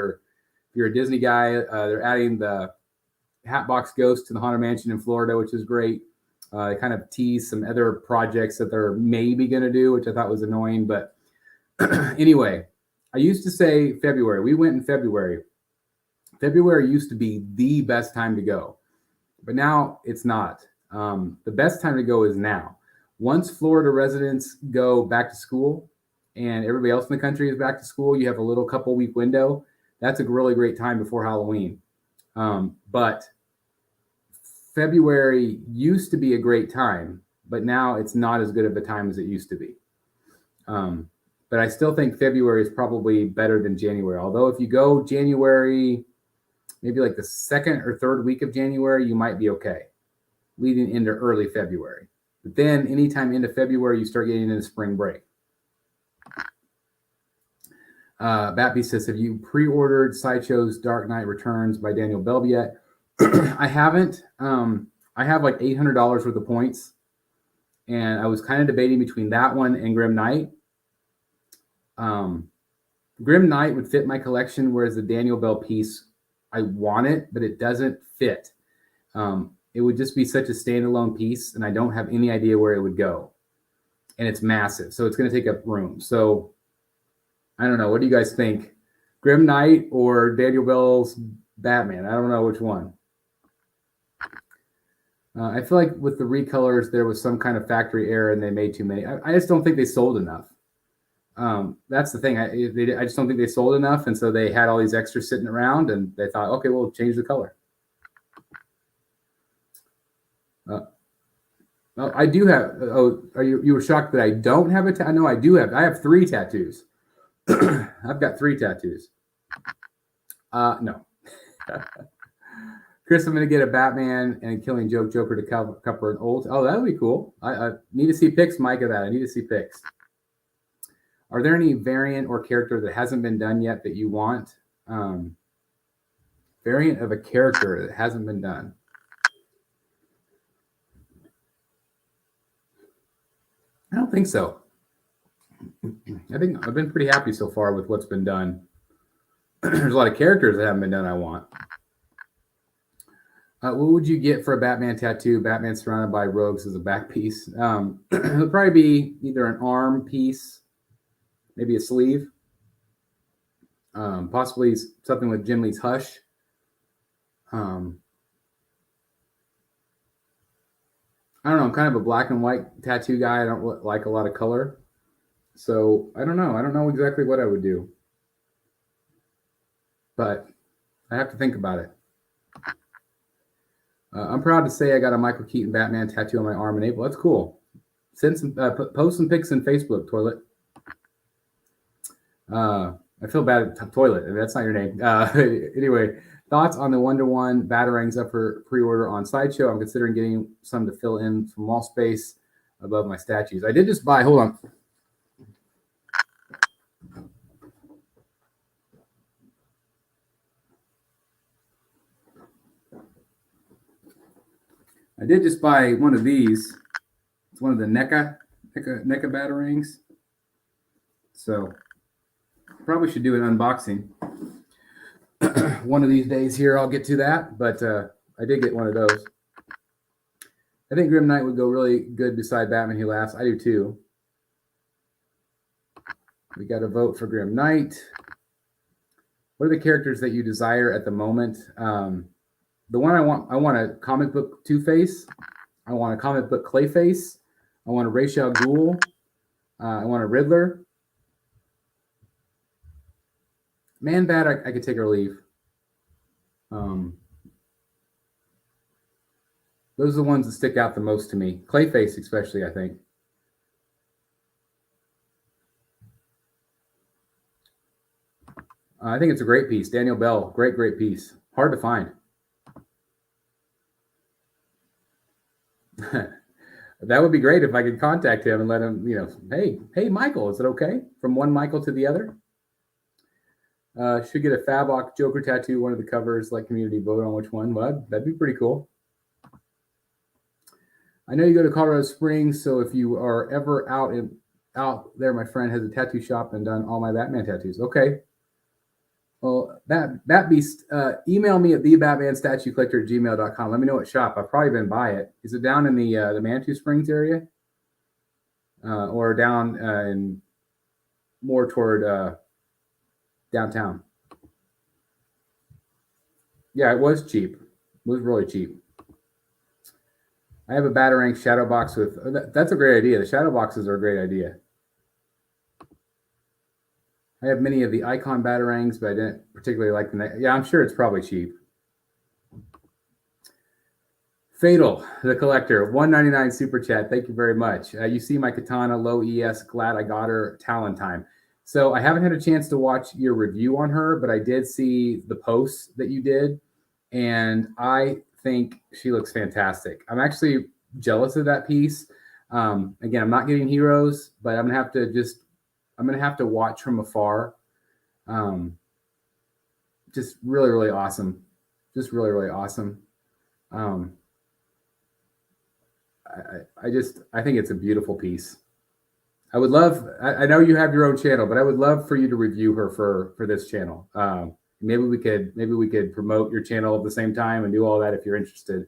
you're a Disney guy, they're adding the Hatbox Ghost to the Haunted Mansion in Florida, which is great. They kind of teased some other projects that they're maybe going to do, which I thought was annoying. But anyway, I used to say February. We went in February. February used to be the best time to go, but now it's not. The best time to go is now. Once Florida residents go back to school and everybody else in the country is back to school, you have a little couple week window. That's a really great time before Halloween. But February used to be a great time, but now it's not as good of a time as it used to be. But I still think February is probably better than January. Although if you go January, maybe like the second or third week of January, you might be okay, leading into early February. But then anytime into February, you start getting into spring break. Batby says, have you pre-ordered Sideshow's Dark Knight Returns by Daniel Belb yet? I haven't. I have like $800 worth of points, and I was kind of debating between that one and Grim Knight. Grim Knight would fit my collection, whereas the Daniel Bell piece, I want it, but it doesn't fit. It would just be such a standalone piece, and I don't have any idea where it would go. And it's massive, so it's going to take up room. So I don't know. What do you guys think? Grim Knight or Daniel Bell's Batman? I don't know which one. I feel like with the recolors, there was some kind of factory error and they made too many. I just don't think they sold enough. That's the thing. I just don't think they sold enough. And so they had all these extras sitting around and they thought, okay, we'll change the color. I do have, you were shocked that I don't have a tattoo? No, I do have. I have 3 tattoos. I've got 3 tattoos. No. Chris, I'm going to get a Batman and Killing Joke Joker to cover an old. Oh, that would be cool. I need to see pics, Mike, of that. I need to see pics. Are there any variant or character that hasn't been done yet that you want? Variant of a character that hasn't been done. I don't think so. I think I've been pretty happy so far with what's been done. There's a lot of characters that haven't been done I want. What would you get for a Batman tattoo? Batman surrounded by rogues as a back piece. It'll probably be either an arm piece, maybe a sleeve, possibly something with Jim Lee's Hush. I don't know. I'm kind of a black and white tattoo guy. I don't like a lot of color. So I don't know. I don't know exactly what I would do. But I have to think about it. I'm proud to say I got a Michael Keaton Batman tattoo on my arm in April. That's cool. Send some, post some pics in Facebook, Toilet. I feel bad at Toilet. That's not your name. Anyway, thoughts on the 1-to-1 Batarangs up for pre-order on Sideshow? I'm considering getting some to fill in some wall space above my statues. I did just buy, hold on. I did just buy one of these. It's one of the NECA Batarangs. So probably should do an unboxing. One of these days here, I'll get to that. But I did get one of those. I think Grim Knight would go really good beside Batman Who Laughs. I do too. We got a vote for Grim Knight. what are the characters that you desire at the moment? The one I want a comic book Two-Face. I want a comic book Clayface. I want a Ra's al Ghul. I want a Riddler. Man-Bat, I could take or leave. Those are the ones that stick out the most to me. Clayface, especially, I think. I think it's a great piece. Daniel Bell, great piece. Hard to find. That would be great if I could contact him and let him, hey, Michael, is it okay? From one Michael to the other? Should get a Fabok Joker tattoo, one of the covers, let community vote on which one. Well, that'd be pretty cool. I know you go to Colorado Springs, so if you are ever out there, my friend has a tattoo shop and done all my Batman tattoos. Okay. Well, that beast, email me at thebatmanstatuecollector@gmail.com. Let me know what shop. I've probably been by it. Is it down in the Manitou Springs area? Or down in more toward downtown? Yeah, it was cheap. It was really cheap. I have a Batarang shadow box with, that's a great idea. The shadow boxes are a great idea. I have many of the Icon Batarangs, but I didn't particularly like the, yeah, I'm sure it's probably cheap. Fatal, the collector, $1.99 super chat. Thank you very much. You see my katana, low ES, glad I got her, Talon time. So I haven't had a chance to watch your review on her, but I did see the posts that you did, and I think she looks fantastic. I'm actually jealous of that piece. Again, I'm not getting heroes, but I'm gonna have to watch from afar. Just really awesome. Just really awesome. I think it's a beautiful piece. I would love, I know you have your own channel, but I would love for you to review her for this channel. Maybe we could promote your channel at the same time and do all that if you're interested.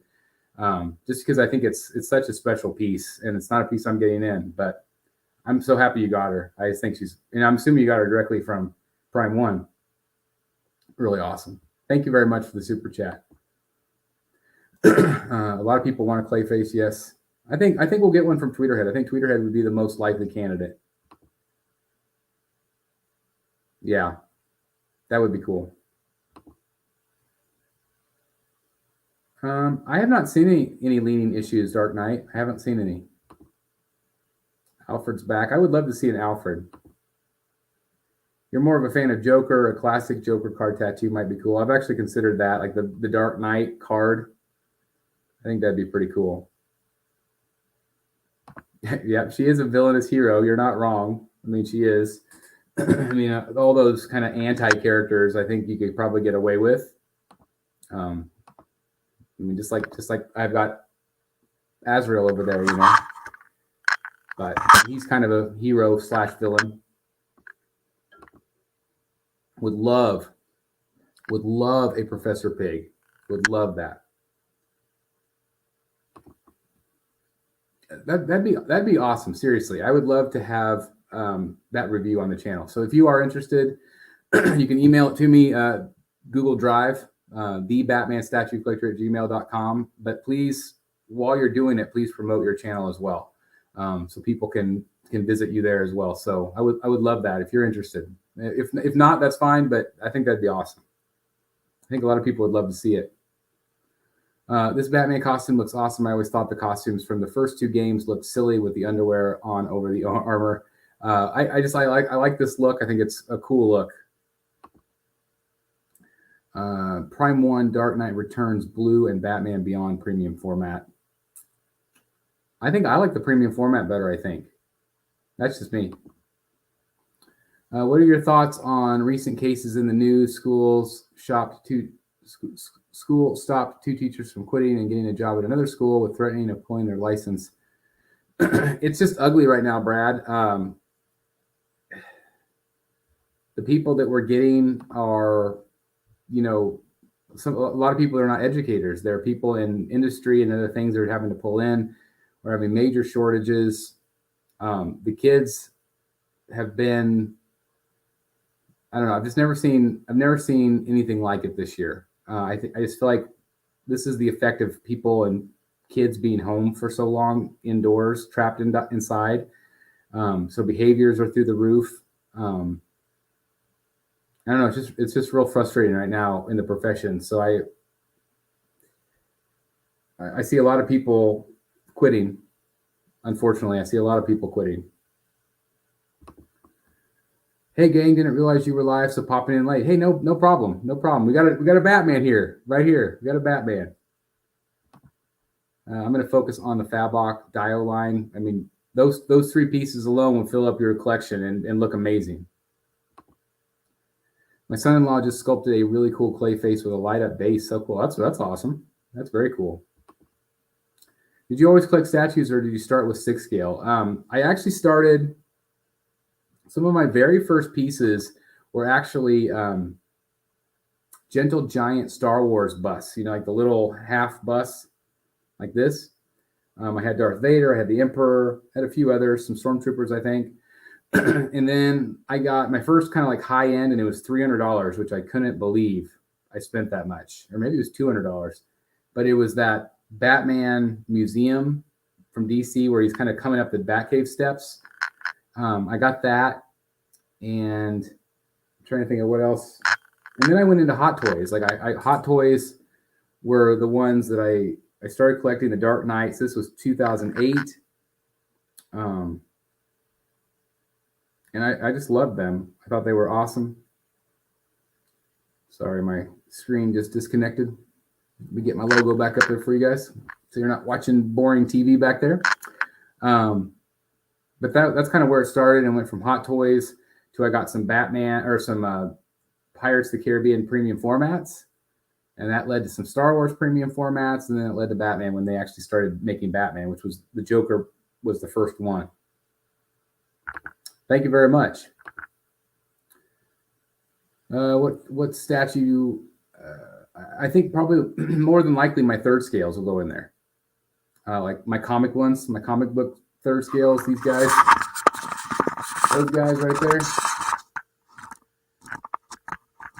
Just because I think it's such a special piece, and it's not a piece I'm getting in, but I'm so happy you got her. I just think and I'm assuming you got her directly from Prime One. Really awesome. Thank you very much for the super chat. A lot of people want a Clayface. Yes. I think we'll get one from Tweeterhead. I think Tweeterhead would be the most likely candidate. Yeah, that would be cool. I have not seen any leaning issues, Dark Knight. I haven't seen any. Alfred's back. I would love to see an Alfred. You're more of a fan of Joker. A classic Joker card tattoo might be cool. I've actually considered that, like the Dark Knight card. I think that'd be pretty cool. Yeah, she is a villainous hero. You're not wrong. I mean, she is. I mean, all those kind of anti-characters, I think you could probably get away with. I mean, just like I've got Azrael over there, but he's kind of a hero / villain. Would love a Professor Pig. Would love that. That'd be awesome. Seriously, I would love to have that review on the channel. So if you are interested, you can email it to me, Google Drive, thebatmanstatuecollector@gmail.com. But please, while you're doing it, please promote your channel as well, so people can visit you there as well. So I would love that if you're interested. If not, that's fine. But I think that'd be awesome. I think a lot of people would love to see it. This Batman costume looks awesome. I always thought the costumes from the first 2 games looked silly with the underwear on over the armor. I like this look. I think it's a cool look. Prime 1 Dark Knight Returns Blue and Batman Beyond premium format. I think I like the premium format better. I think that's just me. What are your thoughts on recent cases in the news? School stopped 2 teachers from quitting and getting a job at another school with threatening of pulling their license. It's just ugly right now, Brad. The people that we're getting are, a lot of people are not educators. There are people in industry and other things that are having to pull in. We're having major shortages. The kids have been I don't know. I've never seen anything like it this year. I just feel like this is the effect of people and kids being home for so long indoors, trapped inside. So behaviors are through the roof. I don't know. It's just real frustrating right now in the profession. So I see a lot of people quitting. Unfortunately, I see a lot of people quitting. Hey gang, didn't realize you were live, so popping in late. Hey, no problem. We got a Batman here, right here. We got a Batman. I'm going to focus on the Fabok Diehl line. I mean, those three pieces alone will fill up your collection and look amazing. My son-in-law just sculpted a really cool clay face with a light-up base. So cool. That's awesome. That's very cool. Did you always collect statues, or did you start with 6 scale? I actually started. Some of my very first pieces were actually Gentle Giant Star Wars busts. You know, like the little half bus, like this. I had Darth Vader. I had the Emperor. Had a few others, some Stormtroopers, I think. And then I got my first kind of like high end, and it was $300, which I couldn't believe I spent that much, or maybe it was $200. But it was that Batman museum from DC where he's kind of coming up the Batcave steps. I got that, and I'm trying to think of what else. And then I went into Hot Toys. Like Hot Toys were the ones that I started collecting the Dark Knights. This was 2008. And I just loved them. I thought they were awesome. Sorry, my screen just disconnected. Let me get my logo back up there for you guys, so you're not watching boring TV back there. But that's kind of where it started, and went from Hot Toys to I got some Batman or some Pirates of the Caribbean premium formats, and that led to some Star Wars premium formats, and then it led to Batman when they actually started making Batman, which was the Joker was the first one. Thank you very much. What statue? I think probably more than likely my 3rd scales will go in there. Like my comic ones, my comic book 3rd scales, these guys. Those guys right there.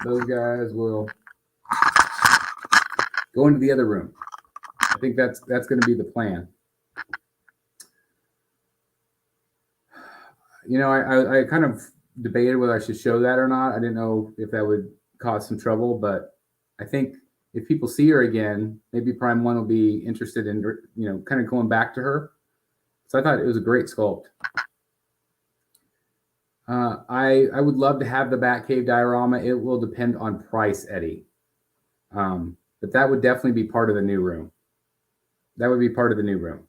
Those guys will go into the other room. I think that's going to be the plan. You know, I kind of debated whether I should show that or not. I didn't know if that would cause some trouble, but I think if people see her again, maybe Prime 1 will be interested in, you know, kind of going back to her. So I thought it was a great sculpt. I would love to have the Batcave diorama. It will depend on price, Eddie. But that would definitely be part of the new room. That would be part of the new room.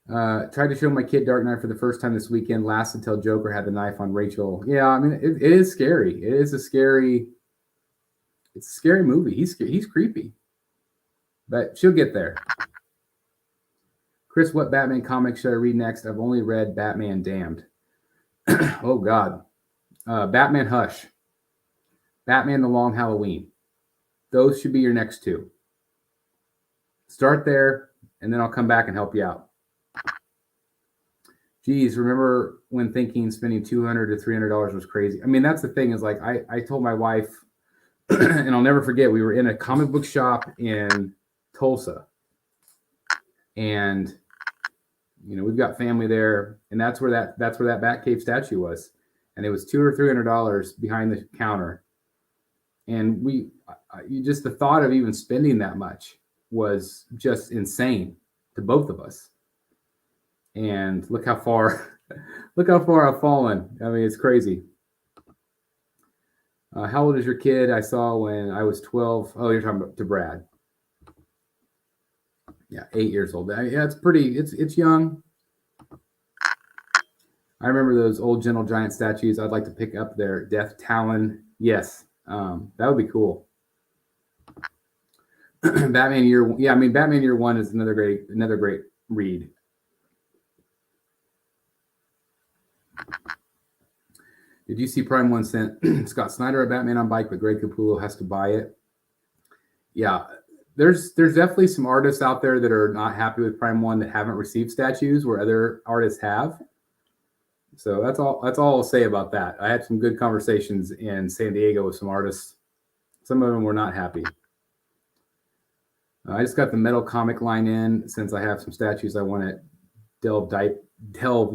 Tried to show my kid Dark Knight for the first time this weekend. Last until Joker had the knife on Rachel. Yeah, I mean, it is scary. It's a scary movie. He's creepy, but she'll get there. Chris, what Batman comic should I read next? I've only read Batman Damned. Oh God, Batman Hush, Batman The Long Halloween. Those should be your next 2. Start there, and then I'll come back and help you out. Geez, remember when thinking spending $200 to $300 was crazy? I mean, that's the thing is like I told my wife, and I'll never forget, we were in a comic book shop in Tulsa, and you know we've got family there, and that's where that Batcave statue was, and it was $200 or $300 behind the counter, and just the thought of even spending that much was just insane to both of us. And look how far I've fallen. I mean, it's crazy. How old is your kid? I saw when I was 12. Oh, you're talking about to Brad. Yeah, 8 years old. Yeah, it's young. I remember those old Gentle Giant statues. I'd like to pick up their Death Talon. Yes, that would be cool. Batman Year. Yeah, I mean, Batman Year 1 is another great read. Did you see Prime 1 sent Scott Snyder a Batman on bike, but Greg Capullo has to buy it? Yeah, there's definitely some artists out there that are not happy with Prime 1 that haven't received statues where other artists have. So that's all I'll say about that. I had some good conversations in San Diego with some artists. Some of them were not happy. I just got the metal comic line in since I have some statues I want to delve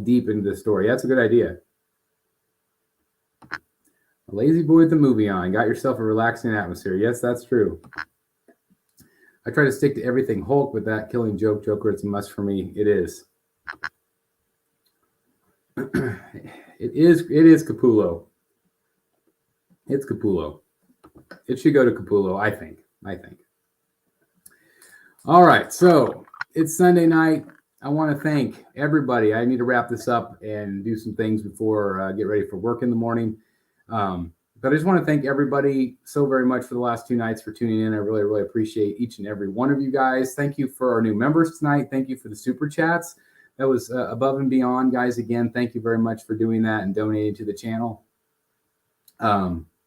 deep into the story. That's a good idea. A lazy boy with the movie on. Got yourself a relaxing atmosphere. Yes, that's true. I try to stick to everything Hulk, but that Killing Joke Joker, it's a must for me. It is. It is Capullo. It's Capullo. It should go to Capullo, I think. All right, so it's Sunday night. I want to thank everybody. I need to wrap this up and do some things before I get ready for work in the morning. But I just want to thank everybody so very much for the last 2 nights for tuning in. I really, really appreciate each and every one of you guys. Thank you for our new members tonight. Thank you for the super chats. That was above and beyond, guys. Again, thank you very much for doing that and donating to the channel.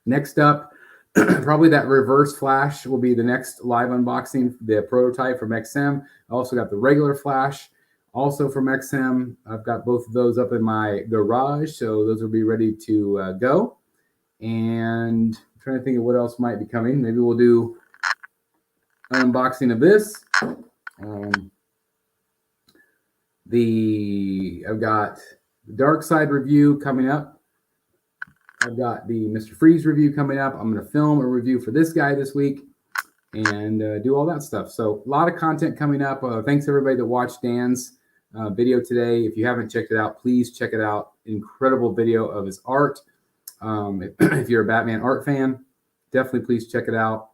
Next up, probably that reverse flash will be the next live unboxing, the prototype from XM. I also got the regular flash, also from XM. I've got both of those up in my garage, so those will be ready to go. And I'm trying to think of what else might be coming. Maybe we'll do an unboxing of this. I've got the Dark Side review coming up. I've got the Mr. Freeze review coming up. I'm going to film a review for this guy this week and do all that stuff. So a lot of content coming up. Thanks everybody that watched Dan's video today. If you haven't checked it out, please check it out. Incredible video of his art. If you're a Batman art fan, definitely please check it out.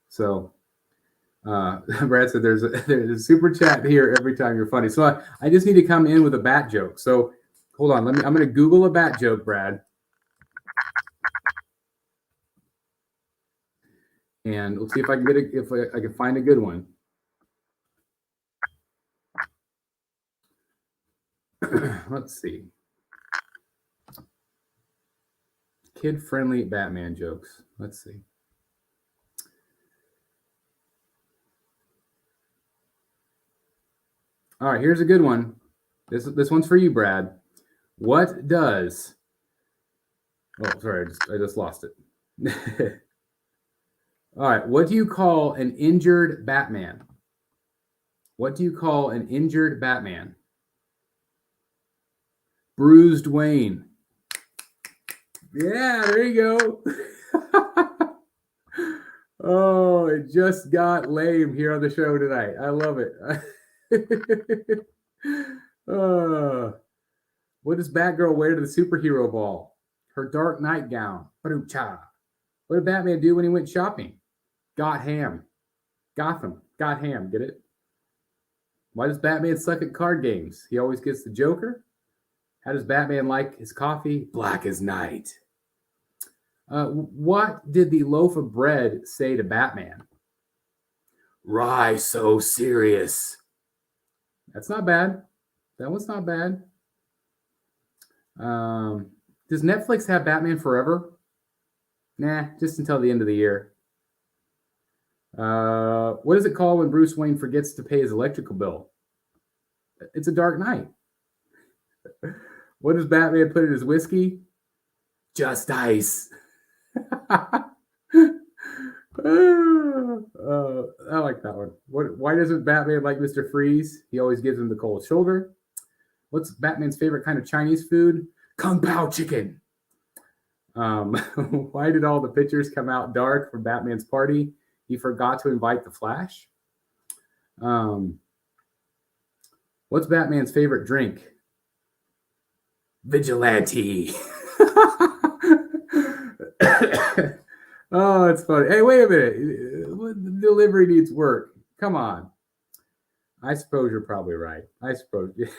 So Brad said there's a super chat here every time you're funny. So I just need to come in with a bat joke. So hold on, I'm going to Google a bat joke, Brad. And let's see if I can if I can find a good one. Let's see. Kid-friendly Batman jokes. Let's see. All right, here's a good one. This one's for you, Brad. What does? Oh, sorry, I just lost it. All right, what do you call an injured Batman? What do you call an injured Batman? Bruised Wayne. Yeah, there you go. Oh, it just got lame here on the show tonight. I love it. What does Batgirl wear to the superhero ball? Her dark nightgown. What did Batman do when he went shopping? Got ham. Gotham. Got ham. Get it? Why does Batman suck at card games? He always gets the Joker. How does Batman like his coffee? Black as night. What did the loaf of bread say to Batman? Rye so serious. That's not bad. That one's not bad. Does Netflix have Batman Forever? Nah, just until the end of the year. What is it called when Bruce Wayne forgets to pay his electrical bill? It's a dark night. What does Batman put in his whiskey? Just ice. I like that one. Why doesn't Batman like Mr. Freeze? He always gives him the cold shoulder. What's Batman's favorite kind of Chinese food? Kung Pao chicken. Why did all the pictures come out dark from Batman's party? He forgot to invite the Flash. What's Batman's favorite drink? Vigilante. Oh, it's funny. Hey, wait a minute. The delivery needs work. Come on. I suppose you're probably right. I suppose. Yeah,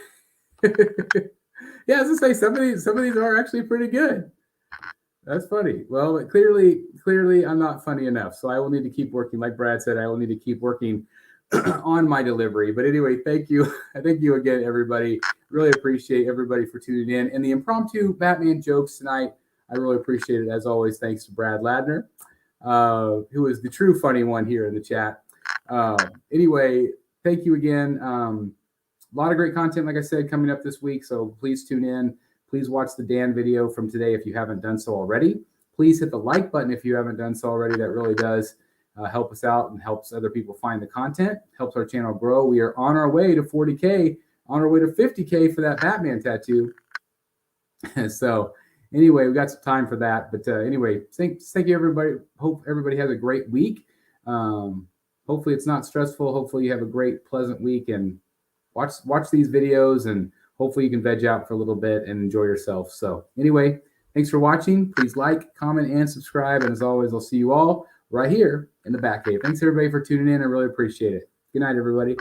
I was gonna say some of these are actually pretty good. That's funny. Well, but clearly I'm not funny enough. So I will need to keep working. Like Brad said, I will need to keep working on my delivery. But anyway, thank you. Thank you again, everybody. Really appreciate everybody for tuning in. And the impromptu Batman jokes tonight, I really appreciate it. As always, thanks to Brad Ladner, who is the true funny one here in the chat. Anyway, thank you again. A lot of great content, like I said, coming up this week. So please tune in. Please watch the Dan video from today if you haven't done so already. Please hit the like button if you haven't done so already. That really does help us out and helps other people find the content, helps our channel grow. We are on our way to 40K, on our way to 50K for that Batman tattoo. So anyway, we got some time for that. But anyway, thank you, everybody. Hope everybody has a great week. Hopefully it's not stressful. Hopefully you have a great, pleasant week, and watch these videos, and hopefully you can veg out for a little bit and enjoy yourself. So anyway, thanks for watching. Please like, comment, and subscribe. And as always, I'll see you all right here in the Bat Cave. Thanks everybody for tuning in. I really appreciate it. Good night, everybody.